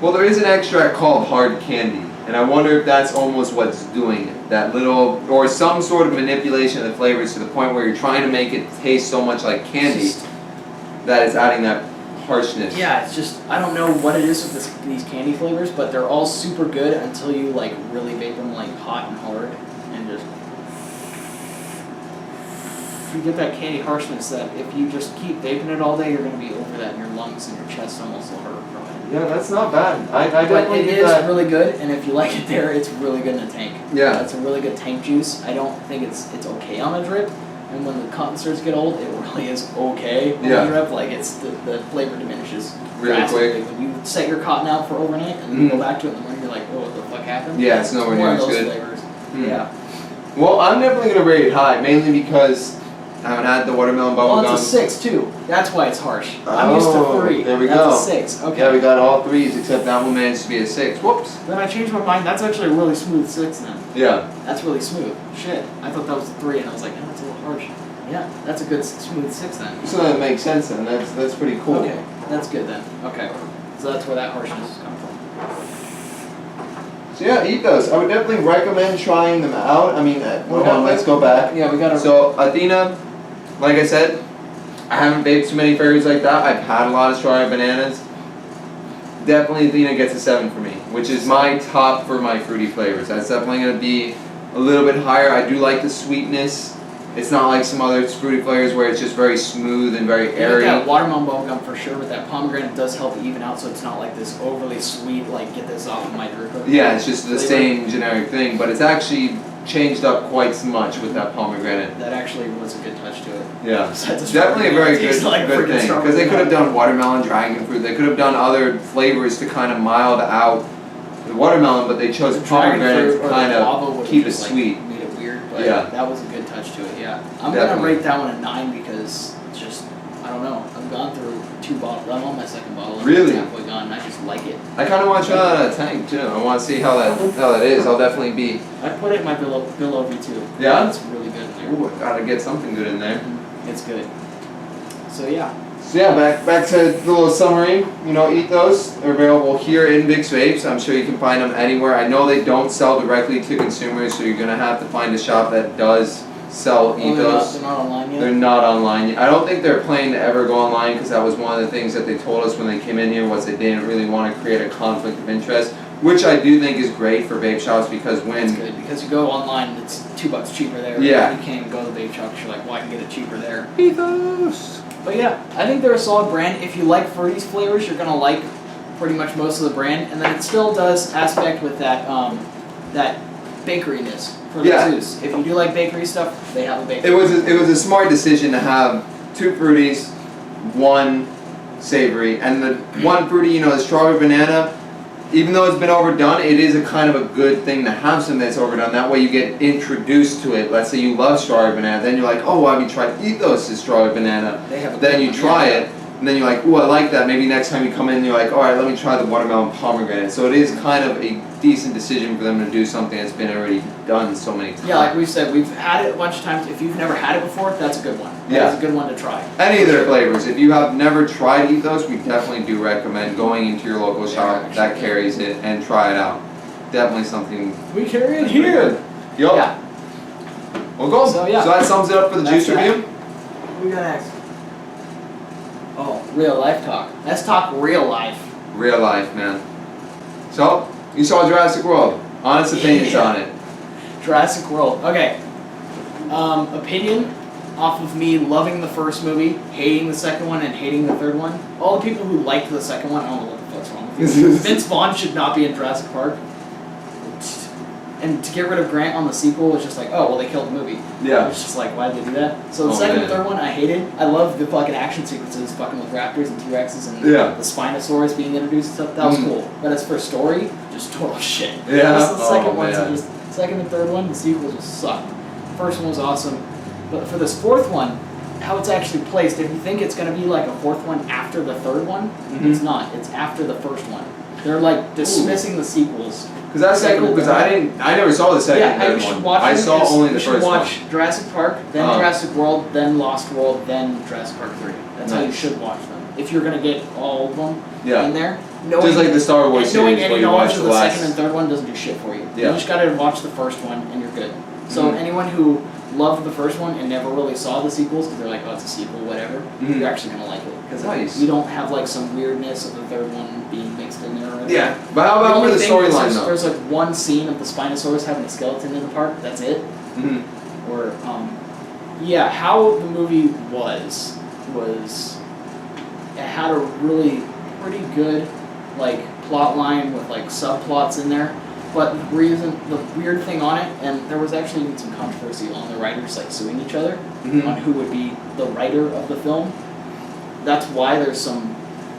Well, there is an extract called hard candy, and I wonder if that's almost what's doing it. That little, or some sort of manipulation of the flavors to the point where you're trying to make it taste so much like candy that it's adding that harshness. Yeah, it's just, I don't know what it is with these candy flavors, but they're all super good until you like really vape them like hot and hard and just you get that candy harshness that if you just keep vaping it all day, you're going to be over that in your lungs and your chest almost will hurt from it. Yeah, that's not bad. I definitely But it is really good, and if you like it there, it's really good in a tank. Yeah. It's a really good tank juice. I don't think it's okay on a drip. And when the cotton starts to get old, it really is okay on a drip. Like it's the flavor diminishes really quick. When you set your cotton out for overnight and then you go back to it in the morning, you're like, oh, what the fuck happened? Yeah, it's nowhere near as good. Flavors. Yeah. Well, I'm definitely gonna rate it high, mainly because I haven't had the watermelon bubble gum. Oh, it's a 6 too. That's why it's harsh. I'm used to 3. There we That's go. a 6. Okay. Yeah, we got all 3s except that one managed to be a 6. Whoops. Then I changed my mind. That's actually a really smooth 6 then. Yeah. That's really smooth. Shit. I thought that was a 3 and I was like, oh, it's a little harsh. Yeah, that's a good smooth 6 then. So that makes sense then. That's pretty cool. Okay, that's good then. Okay. So that's where that harshness is coming from. So yeah, Ethos. I would definitely recommend trying them out. I mean, hold on, let's go back. Yeah, we gotta. So Athena, like I said, I haven't vaped too many flavors like that. I've had a lot of strawberry bananas. Definitely Athena gets a 7 for me, which is my top for my fruity flavors. That's definitely going to be a little bit higher. I do like the sweetness. It's not like some other fruity flavors where it's just very smooth and very airy. That watermelon bubblegum for sure, but that pomegranate does help even out, so it's not like this overly sweet, like get this off of my dripper. Yeah, it's just the same generic thing, but it's actually changed up quite so much with that pomegranate. That actually was a good touch to it. Yeah, definitely a very good thing, because they could have done watermelon, dragon fruit, they could have done other flavors to kind of mild out the watermelon, but they chose pomegranate to kind of keep it sweet. Made it weird, but Yeah. that was a good touch to it, yeah. I'm Definitely. gonna rate that one a 9 because it's just, I don't know, I've gone through 2 bottles, I'm on my second bottle, and Really? it's halfway gone, and I just like it. I kind of want to try that out of tank too. I want to see how that is. I'll definitely be. I put it in my Bill V2. Yeah? It's really good in there. Ooh, I gotta get something good in there. It's good. So yeah. So yeah, back to the little summary. You know, Ethos are available here in VIX Vapes. I'm sure you can find them anywhere. I know they don't sell directly to consumers, so you're gonna have to find a shop that does sell Ethos. They're not online yet? They're not online yet. I don't think they're planning to ever go online because that was one of the things that they told us when they came in here was they didn't really want to create a conflict of interest, which I do think is great for vape shops because It's when good because you go online, it's $2 cheaper there. Yeah. You can't go to the vape shop because you're like, well, I can get it cheaper there. Ethos. But yeah, I think they're a solid brand. If you like fruity flavors, you're gonna like pretty much most of the brand, and then it still does aspect with that that bakeryness for the Zeus. If you do like bakery stuff, they have a bakery. It was a smart decision to have 2 fruities, 1 savory, and the 1 fruity, you know, the strawberry banana. Even though it's been overdone, it is a kind of a good thing to have something that's overdone. That way you get introduced to it. Let's say you love strawberry banana, then you're like, oh, well, have you tried Ethos' strawberry banana? Then you try it, and then you're like, ooh, I like that. Maybe next time you come in, you're like, all right, let me try the watermelon pomegranate. So it is kind of a decent decision for them to do something that's been already done so many times. Yeah, like we've said, we've had it a bunch of times. If you've never had it before, that's a good one. That's a good one to try. Any of their flavors. If you have never tried Ethos, we definitely do recommend going into your local shop that carries it and try it out. Definitely something. We carry it here. Yup. Yeah. Well, go. So, yeah. So that sums it up for the That's juice review. What we got next? Oh, real life talk. Let's talk real life. Real life, man. So, you saw Jurassic World. Honest opinions on it. Jurassic World. Okay. Opinion off of me loving the first movie, hating the second one, and hating the third one. All the people who liked the second one, I don't know what the fuck's wrong with you. Vince Vaughn should not be in Jurassic Park. And to get rid of Grant on the sequel was just like, oh, well, they killed the movie. Yeah. It's just like, why did they do that? So the second and third one, I hated. I love the fucking action sequences, fucking with raptors and T-Rexes and the Spinosaurus being introduced and stuff. That was cool. But as for story, just total shit. Yeah. Just the second one, second and third one, the sequels just sucked. First one was awesome. But for this fourth one, how it's actually placed, if you think it's going to be like a fourth one after the third one, it's not. It's after the first one. They're like dismissing the sequels. Because that's so cool. Because I never saw the second and third one. Watch I saw only the first one. You should watch Jurassic Park, then Jurassic World, then Lost World, then Jurassic Park 3. That's how you should watch them. If you're gonna get all of them in there, just like the Star Wars series where you watch the second and third one doesn't do shit for you. You just gotta watch the first one and you're good. So anyone who loved the first one and never really saw the sequels because they're like, oh, it's a sequel, whatever, you're actually going to like it. Because you don't have like some weirdness of the third one being mixed in there or anything. Yeah, but how about with the storyline though? There's like one scene of the Spinosaurus having a skeleton in the park, that's it. Or, yeah, how the movie was it had a really pretty good like plot line with like subplots in there. But the weird thing on it, and there was actually even some controversy on the writers like suing each other on who would be the writer of the film. That's why there's some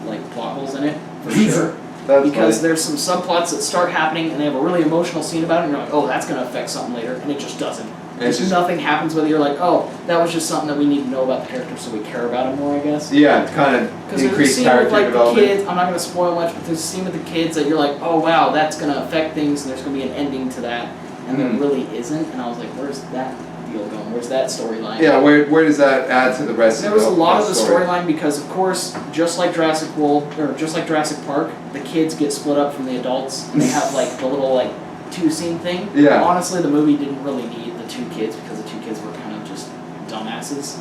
like plot holes in it for sure. Because there's some subplots that start happening and they have a really emotional scene about it, and you're like, oh, that's gonna affect something later, and it just doesn't. Nothing happens with it. You're like, oh, that was just something that we need to know about the character so we care about him more, I guess. Yeah, kind of increase character development. The kids, I'm not going to spoil much, but there's a scene with the kids that you're like, oh wow, that's going to affect things, and there's going to be an ending to that, and there really isn't. And I was like, where's that deal going? Where's that storyline? Yeah, where does that add to the rest of the story? There was a lot of the storyline because, of course, just like Jurassic World, or just like Jurassic Park, the kids get split up from the adults, and they have like the little like two-scene thing. Yeah. Honestly, the movie didn't really need the two kids because the two kids were kind of just dumbasses,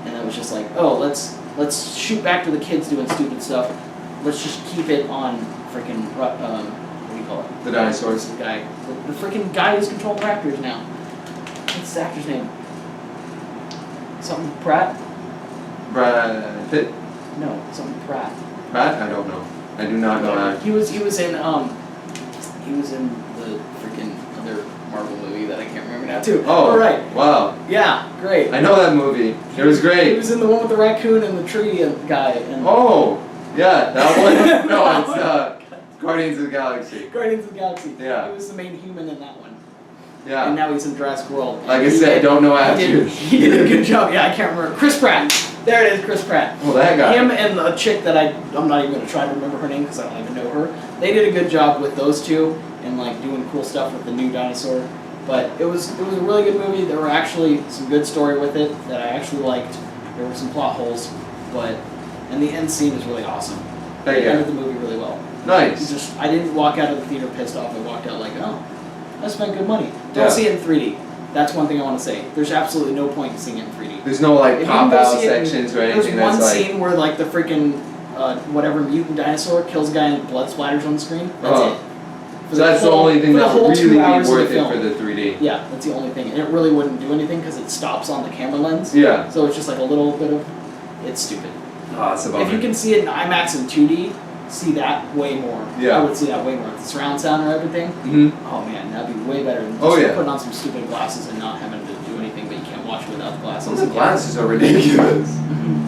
and it was just like, oh, let's shoot back to the kids doing stupid stuff. Let's just keep it on freaking what do you call it? The dinosaurs. The guy, the freaking guy who's controlling raptors now. What's the actor's name? Something Pratt? Brad Pitt? No, something Pratt. Pratt? I don't know. I do not know that. He was in the freaking other Marvel movie that I can't remember now too. Oh, all right. Wow. Yeah, great. I know that movie. It was great. He was in the one with the raccoon and the tree guy. And oh, yeah, that one. No, it's Guardians of the Galaxy. Guardians of the Galaxy. Yeah. He was the main human in that one. Yeah. And now he's in Jurassic World. Like I said, I don't know actors. He did a good job. Yeah, I can't remember. Chris Pratt. There it is, Chris Pratt. Oh, that guy. Him and a chick that I'm not even going to try to remember her name because I don't even know her. They did a good job with those two and like doing cool stuff with the new dinosaur. But it was a really good movie. There were actually some good story with it that I actually liked. There were some plot holes, and the end scene is really awesome. They ended the movie really well. Nice. I didn't walk out of the theater pissed off. I walked out like, oh, I spent good money. Don't see it in 3D. That's one thing I want to say. There's absolutely no point in seeing it in 3D. There's no like pop out sections or anything. There's one scene where like the freaking whatever mutant dinosaur kills a guy and blood splatters on the screen. That's it. So that's the only thing that would really be worth it for the 3D. Yeah, that's the only thing. And it really wouldn't do anything because it stops on the camera lens. Yeah. So it's just like a little bit of... It's stupid. Oh, it's a bummer. If you can see it in IMAX and 2D, see that way more. Yeah. I would see that way more. The surround sound or everything. Oh man, that'd be way better than just putting on some stupid glasses and not having to do anything, but you can't watch it without the glasses. Some of the glasses are ridiculous.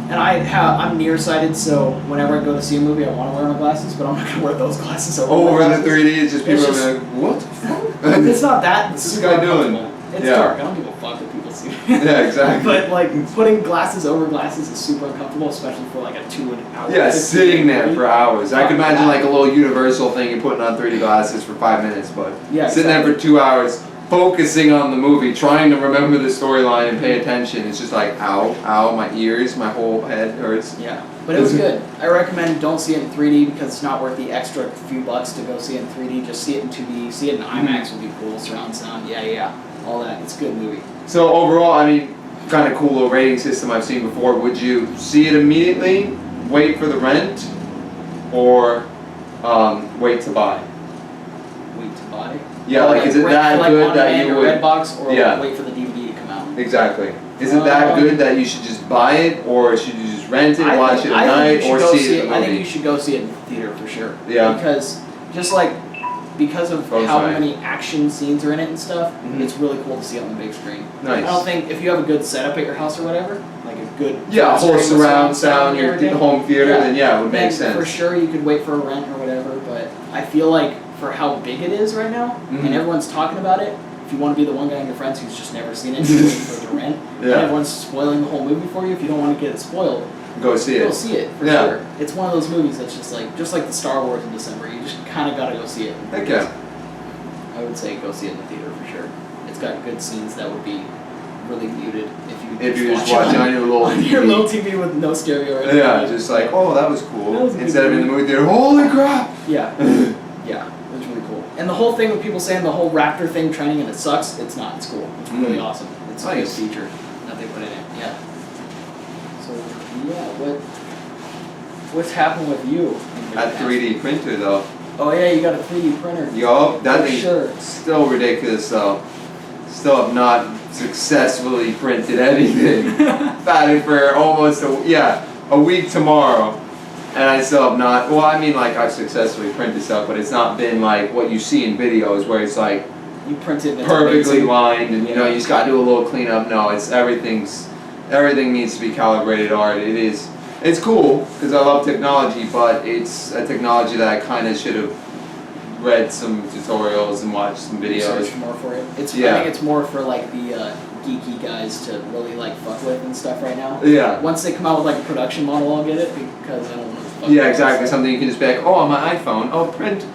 And I'm nearsighted, so whenever I go to see a movie, I want to wear my glasses, but I'm not going to wear those glasses over the 3D, it's just people are like, what the fuck? It's not that. What's this guy doing? It's dark. I don't give a fuck what people see. Yeah, exactly. But like putting glasses over glasses is super uncomfortable, especially for like a 2 hour. Yeah, sitting there for hours. I can imagine like a little universal thing you're putting on 3D glasses for 5 minutes, but sitting there for 2 hours, focusing on the movie, trying to remember the storyline and pay attention. It's just like, ow, my ears, my whole head hurts. Yeah, but it was good. I recommend don't see it in 3D because it's not worth the extra few bucks to go see it in 3D. Just see it in 2D. See it in IMAX would be cool. Surround sound, yeah. All that. It's a good movie. So overall, I mean, kind of cool little rating system I've seen before. Would you see it immediately, wait for the rent, or wait to buy? Wait to buy? Yeah, like is it that good that you would... Redbox, or wait for the DVD to come out? Exactly. Is it that good that you should just buy it, or should you just rent it, watch it at night, or see it in the movie? I think you should go see it in the theater for sure. Yeah. Because of how many action scenes are in it and stuff, it's really cool to see it on the big screen. Nice. I don't think if you have a good setup at your house or whatever, like a good a whole surround sound, your home theater, then it would make sense. For sure, you could wait for a rent or whatever, but I feel like for how big it is right now, and everyone's talking about it, if you want to be the one guy in your friends who's just never seen it, you're waiting for it to rent, and everyone's spoiling the whole movie for you, if you don't want to get it spoiled, go see it. Go see it, for sure. It's one of those movies that's just like the Star Wars in December, you just kind of got to go see it. Heck yeah. I would say go see it in the theater for sure. It's got good scenes that would be really muted if you just watch it on your little TV with no stereo or anything. Yeah, just like, oh, that was cool. Instead of in the movie theater, holy crap! Yeah. Yeah, it's really cool. And the whole thing with people saying the whole raptor thing training and it sucks, it's not. It's cool. It's really awesome. It's Nice. a good feature that they put in it. Yeah. So yeah, what's happened with you? That 3D printer though. Oh yeah, you got a 3D printer. Yo, that For thing's sure. still ridiculous though. Still have not successfully printed anything. Had it for almost a week tomorrow. And I still have not, well I mean like I've successfully printed stuff, but it's not been like what you see in videos where it's like You printed it perfectly lined and you know you just gotta do a little cleanup. No, everything needs to be calibrated art. It's cool because I love technology, but it's a technology that I kind of should have read some tutorials and watched some videos. Research more for it. I Yeah. think it's more for like the geeky guys to really like fuck with and stuff right now. Yeah. Once they come out with like a production model, I'll get it because I don't want to fuck Yeah, with exactly. stuff. Something you can just be like, oh, on my iPhone, oh, print.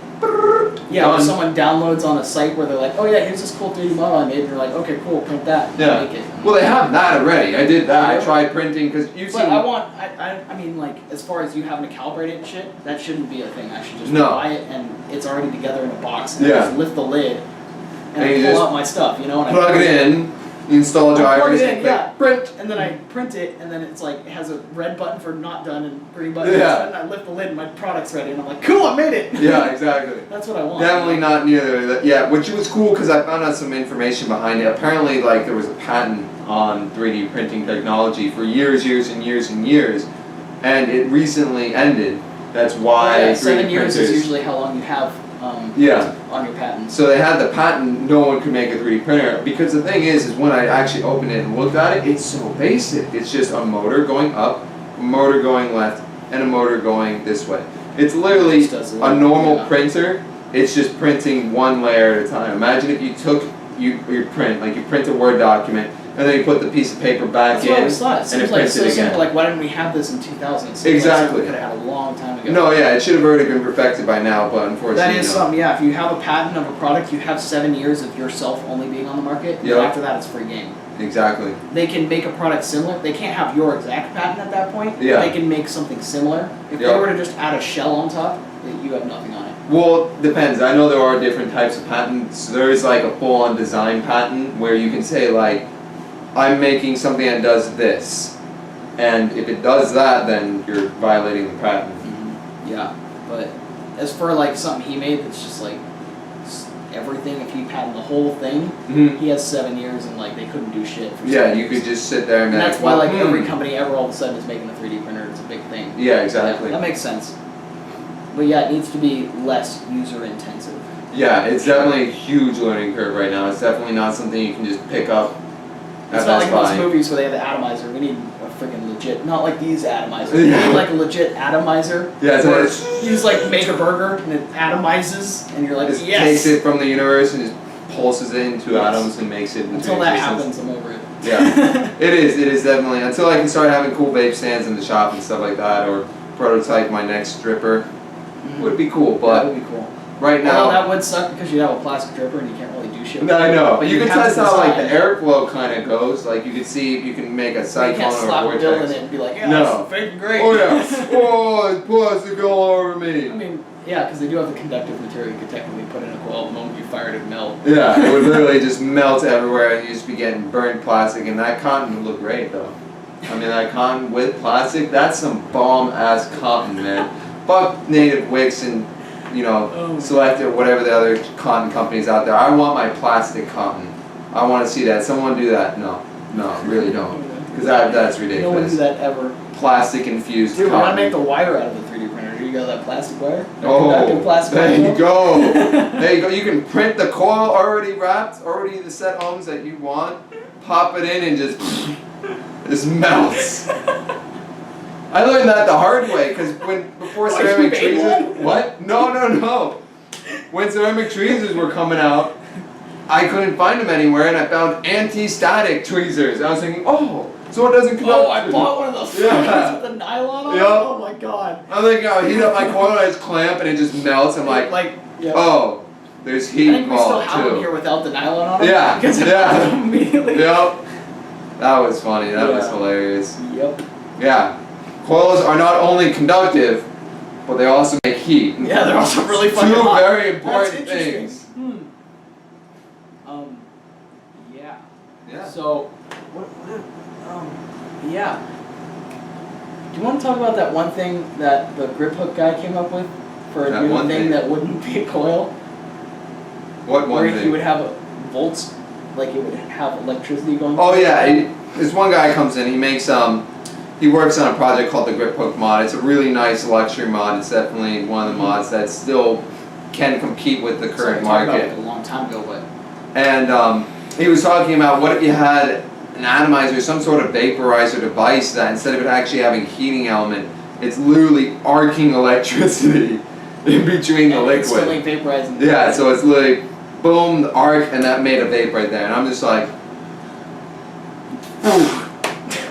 Yeah, or Done. someone downloads on a site where they're like, oh yeah, here's this cool 3D model I made, and you're like, okay, cool, print that, and Yeah. make it. Well, they have that already. I did that. I Yeah. tried printing because you've But seen. I mean, like, as far as you having to calibrate it and shit, that shouldn't be a thing. I should just No. buy it and it's already together in a box, and I Yeah. just lift the lid, and And I you pull just out my stuff, you know, and Plug I it in, you install I plug drivers, it in, and yeah. print. And then I print it, and then it's like, it has a red button for not done and green button for Yeah. done, and I lift the lid and my product's ready, and I'm like, cool, I made it! Yeah, exactly. That's what I want. Definitely not near that. Yeah, which was cool because I found out some information behind it. Apparently, like there was a patent on 3D printing technology for years, and it recently ended. That's why Yeah, 3D 7 years printers. is usually how long you have Yeah. on your patents. So they had the patent. No one could make a 3D printer because the thing is when I actually opened it and looked at it, it's so basic. It's just a motor going up, a motor going left, and a motor going this way. It's literally Just does it. a normal Yeah. printer. It's just printing one layer at a time. Imagine if you took you print a Word document and then you put the piece of paper back That's in what I always thought. It and seems it like prints so it again. simple. Like, why didn't we have this in 2000? It seems Exactly. Like we could have had a long time ago. No, yeah, it should have already been perfected by now, but unfortunately That is no. something, yeah. If you have a patent of a product, you have 7 years of yourself only being on the market. Yep. And after that, it's free game. Exactly. They can make a product similar. They can't have your exact patent at that point. Yeah. They can make something similar. If Yep. they were to just add a shell on top, you have nothing on it. Well, depends. I know there are different types of patents. There is like a full-on design patent where you can say like, I'm making something that does this, and if it does that, then you're violating the patent. Yeah, but as for like something he made that's just like everything, if he patented the whole thing, Mm-hmm. he has 7 years and like they couldn't do shit for Yeah, 7 you years. could just sit there and be And like, that's why like well, every company ever all of a sudden is making a 3D printer. It's a big thing. Yeah, exactly. Yeah, that makes sense. But yeah, it needs to be less user intensive. Yeah, it's definitely a huge learning curve right now. It's definitely not something you can just pick up It's at not Best like most Buy. movies where they have the atomizer. We need a freaking legit, not like these atomizers. Yeah. We need like a legit atomizer. Yeah, so where it's- you just like make a burger and it atomizes and you're like, Just yes. takes it from the universe and just pulses it into Yes. atoms and makes it into Until that existence. happens, I'm over it. Yeah. It is definitely. Until I can start having cool vape stands in the shop and stuff like that, or prototype my next dripper, would be cool. that But would be cool. right Although now, that would suck because you'd have a plastic dripper and you can't really do shit. with no, I it. know. But You can have test to how like the decide. airflow kind of goes. Like you can see if you can make a You cyclone can't or a slap a bill in vortex. it and be like, yeah, No. it's freaking great. Oh yeah. Oh, it's plastic all over I me. mean, yeah, because they do have the conductive material you could technically put in a coil. The moment you fire it, it'd melt. Yeah, it would literally just melt everywhere and you'd just be getting burnt plastic. And that cotton would look great though. I mean, that cotton with plastic, that's some bomb ass cotton, man. Fuck native wicks and, you know, Oh. Select or whatever the other cotton companies out there. I want my plastic cotton. I want to see that. Someone do that. No, really don't. Because that's No one ridiculous. do that ever. Plastic infused Dude, we want cotton. to make the wire out of the 3D printer. Do you got that plastic wire? That Oh, conductive plastic there wire? you go. There you go. You can print the coil already wrapped, already the set ohms that you want. Pop it in and just melts. I learned that the hard way because before Oh, ceramic you made tweezers. one? What? No. When ceramic tweezers were coming out, I couldn't find them anywhere, and I found anti-static tweezers. I was thinking, oh, so it doesn't come out. Oh, I bought one of those Yeah. with the nylon on it? Yep. Oh my god. I'm thinking, I'll heat up my coil, I just clamp, and it just melts. I'm like, yeah. oh, there's I heat think we still involved have them too. here without the nylon on them. Yeah, Because I yeah. bought them immediately. Yep. That was funny. That was Yeah. hilarious. Yep. Yeah. Coils are not only conductive, but they also make heat. Yeah, they're also really fucking Two That's very important interesting. things. Yeah. Yeah. So, yeah. Do you want to talk about that one thing that the grip hook guy came up with for a new thing that wouldn't be a coil? What one thing? Where he would have volts, like it would have electricity going. Oh yeah, this one guy comes in. He makes he works on a project called the Grip Hook mod. It's a really nice luxury mod. It's definitely one of the mods that still can compete with the current market. About it a long time ago, but. And he was talking about what if you had an atomizer, some sort of vaporizer device that instead of it actually having a heating element, it's literally arcing electricity in between the liquid. Instantly vaporizing. Yeah, so it's literally boom, the arc, and that made a vape right there. And I'm just like,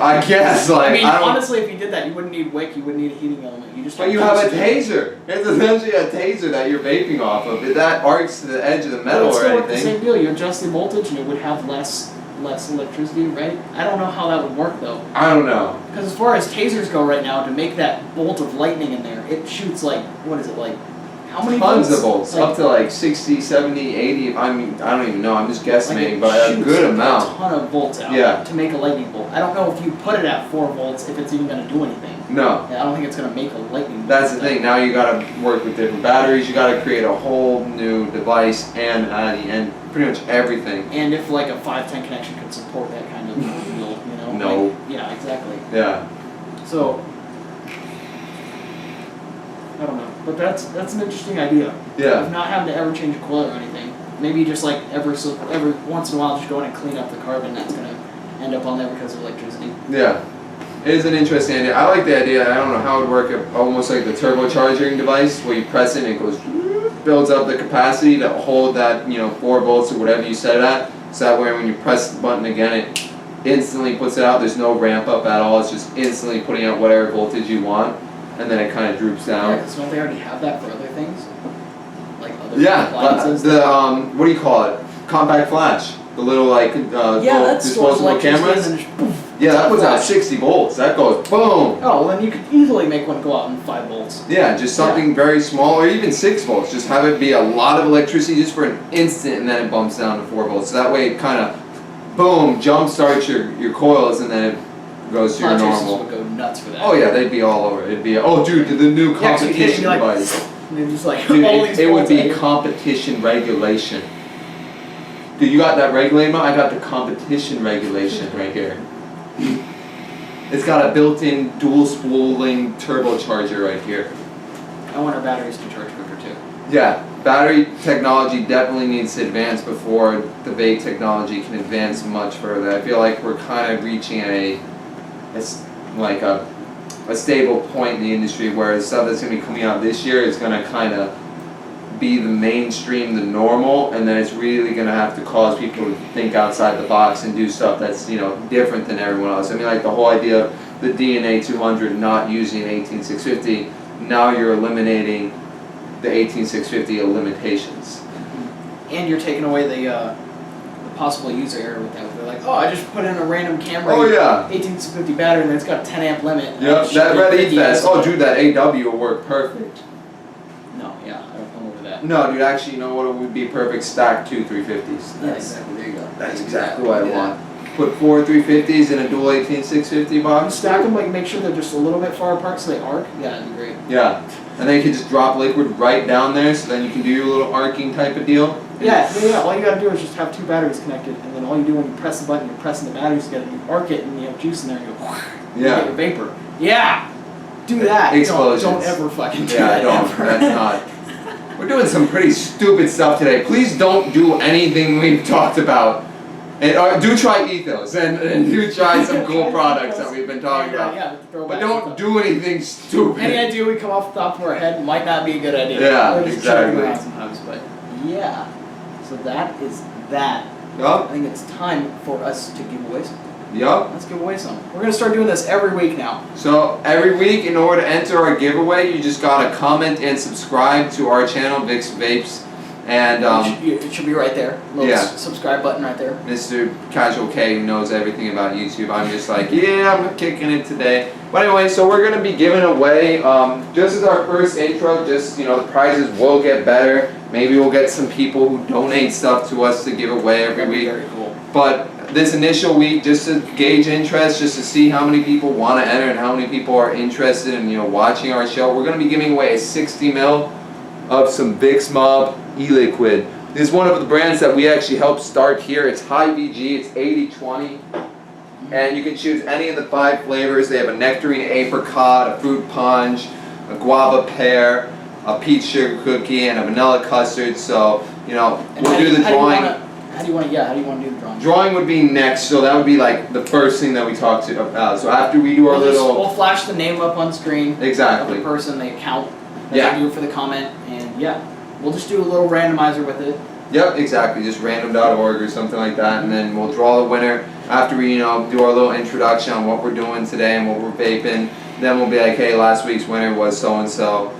I guess, like, I mean, honestly, if you did that, you wouldn't need wick, you wouldn't need a heating element. You just. But you have a taser. It's essentially a taser that you're vaping off of. If that arcs to the edge of the metal or anything. It's the same deal. You adjust the voltage, and it would have less electricity, right? I don't know how that would work though. I don't know. Because as far as tasers go right now, to make that bolt of lightning in there, it shoots like, what is it, like, how many Tons volts? of volts, like, up to like 60, 70, 80, I mean, I don't even know, I'm just guesstimating, like but a good amount. A ton of volts out to make a lightning bolt. I don't know if you put it at 4 volts, if it's even going to do anything. No. Yeah, I don't think it's going to make a lightning bolt. That's the thing, now you gotta work with different batteries, you gotta create a whole new device and pretty much everything. And if like a 510 connection could support that kind of deal, you know? No. Like, yeah, exactly. Yeah. So, I don't know, but that's an interesting idea. Yeah. Of not having to ever change a coil or anything. Maybe just like every once in a while, just go in and clean up the carbon that's gonna end up on there because of electricity. Yeah. It is an interesting idea. I like the idea. I don't know how it would work. Almost like the turbocharging device where you press it and it goes, builds up the capacity to hold that 4 volts or whatever you set it at. So that way when you press the button again, it instantly puts it out. There's no ramp up at all. It's just instantly putting out whatever voltage you want, and then it kind of droops down. Yeah, because don't they already have that for other things? Like other appliances? What do you call it? Compact flash. The little like disposable cameras. Yeah, that puts out 60 volts. That goes boom. Oh, well then you could easily make one go out in 5 volts. Yeah, just something very small, or even 6 volts. Just have it be a lot of electricity just for an instant, and then it bumps down to 4 volts. So that way it kind of, boom, jump starts your coils, and then it goes to your normal. Would go nuts for that. Oh yeah, they'd be all over. It'd be, oh dude, the new competition device. And they're just like, dude, all these it would be volts competition regulation. Dude, you got that regulator? I got the competition regulation right here. It's got a built-in dual spooling turbocharger right here. I want our batteries to charge quicker too. Yeah, battery technology definitely needs to advance before the vape technology can advance much further. I feel like we're kind of reaching a stable point in the industry where the stuff that's going to be coming out this year is going to kind of be the mainstream, the normal, and then it's really going to have to cause people to think outside the box and do stuff that's different than everyone else. I mean, like the whole idea of the DNA 200 not using 18650, now you're eliminating the 18650 limitations. And you're taking away the possible user error with that. They're like, oh, I just put in a random camera. Oh yeah. 18650 battery, and it's got 10 amp limit. Yep, that red Ethos. Oh, dude, that AW will work perfect. No, yeah, I don't come over that. No, dude, actually, you know what? It would be perfect. Stack 2 350s. Yeah, exactly. There you go. That's exactly what I want. Put 4 350s in a dual 18650 box. Stack them, like make sure they're just a little bit far apart so they arc. Yeah, that'd be great. Yeah, and then you can just drop liquid right down there, so then you can do your little arcing type of deal. Yeah. All you gotta do is just have 2 batteries connected, and then all you do when you press the button, you're pressing the batteries together. You arc it, and you have juice in there, and you go. You get your vapor. Yeah. Do that. Explosions. Don't ever fucking do that. Yeah, don't. That's not. We're doing some pretty stupid stuff today. Please don't do anything we've talked about. And do try Ethos and do try some cool products that we've been talking about. Yeah, but don't do anything stupid. Any idea we come off the top of our head might not be a good idea. Yeah, or just exactly. Around sometimes, but yeah. So that is that. Yup. I think it's time for us to give away something. Yup. Let's give away some. We're gonna start doing this every week now. So every week, in order to enter our giveaway, you just gotta comment and subscribe to our channel, VIX Vapes. And it should be right there. Little subscribe button right there. Mr. Casual K knows everything about YouTube. I'm just like, yeah, I'm kicking it today. But anyway, so we're gonna be giving away, just as our first intro, just the prizes will get better. Maybe we'll get some people who donate stuff to us to give away every week. Very cool. But this initial week just to gauge interest, just to see how many people want to enter and how many people are interested in watching our show. We're going to be giving away a 60 ml of some VIX MOB e-liquid. This is one of the brands that we actually helped start here. It's high VG, it's 80-20. And you can choose any of the 5 flavors. They have a nectarine apricot, a fruit punch, a guava pear, a peach sugar cookie, and a vanilla custard. So, we'll do the drawing. How do you want to do the drawing? Drawing would be next, so that would be like the first thing that we talk to about. So after we do our We'll flash the name up on screen. Exactly. Of the person, the account that they do for the comment, and we'll just do a little randomizer with it. Yep, exactly. Just random.org or something like that, and then we'll draw the winner after we, do our little introduction on what we're doing today and what we're vaping. Then we'll be like, hey, last week's winner was so and so,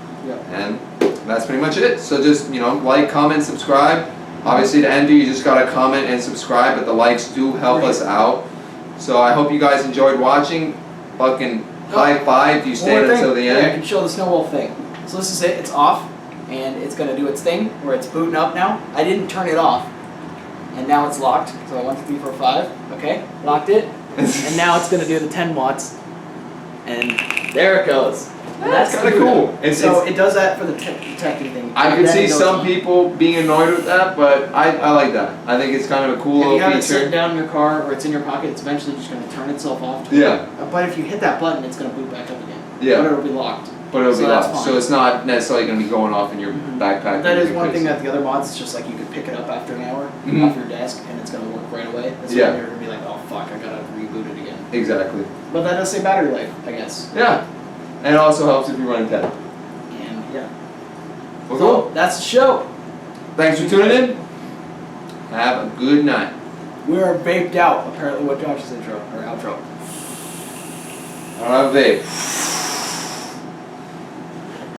and that's pretty much it. So just like, comment, subscribe. Obviously, to enter, you just gotta comment and subscribe, but the likes do help us out. So I hope you guys enjoyed watching. Fucking high five if you stayed until the end. Yeah, I can show the snowball thing. So this is it. It's off, and it's gonna do its thing where it's booting up now. I didn't turn it off, and now it's locked. So 1, 2, 3, 4, 5. Okay, locked it, and now it's gonna do the 10 watts, and there it goes. And that's kind of cool. It does that for the detecting thing. I could see some people being annoyed with that, but I like that. I think it's kind of a cool little feature. If you have it feature. sitting down in your car or it's in your pocket, it's eventually just going to turn itself off. But if you hit that button, it's going to boot back up again. Yeah. But it'll be locked. But it'll be locked. Fine. So it's not necessarily going to be going off in your backpack. That is one thing that the other mods, it's just like you could pick it up after an hour off your desk and it's going to work right away. That's when you're going to be like, oh fuck, I got to reboot it again. Exactly. But that does say battery life, I guess. Yeah. And it also helps if you're running 10. And Well, so cool. that's the show. Thanks for tuning in. Have a good night. We are vaped out, apparently what Josh's intro or outro. I don't have a vape.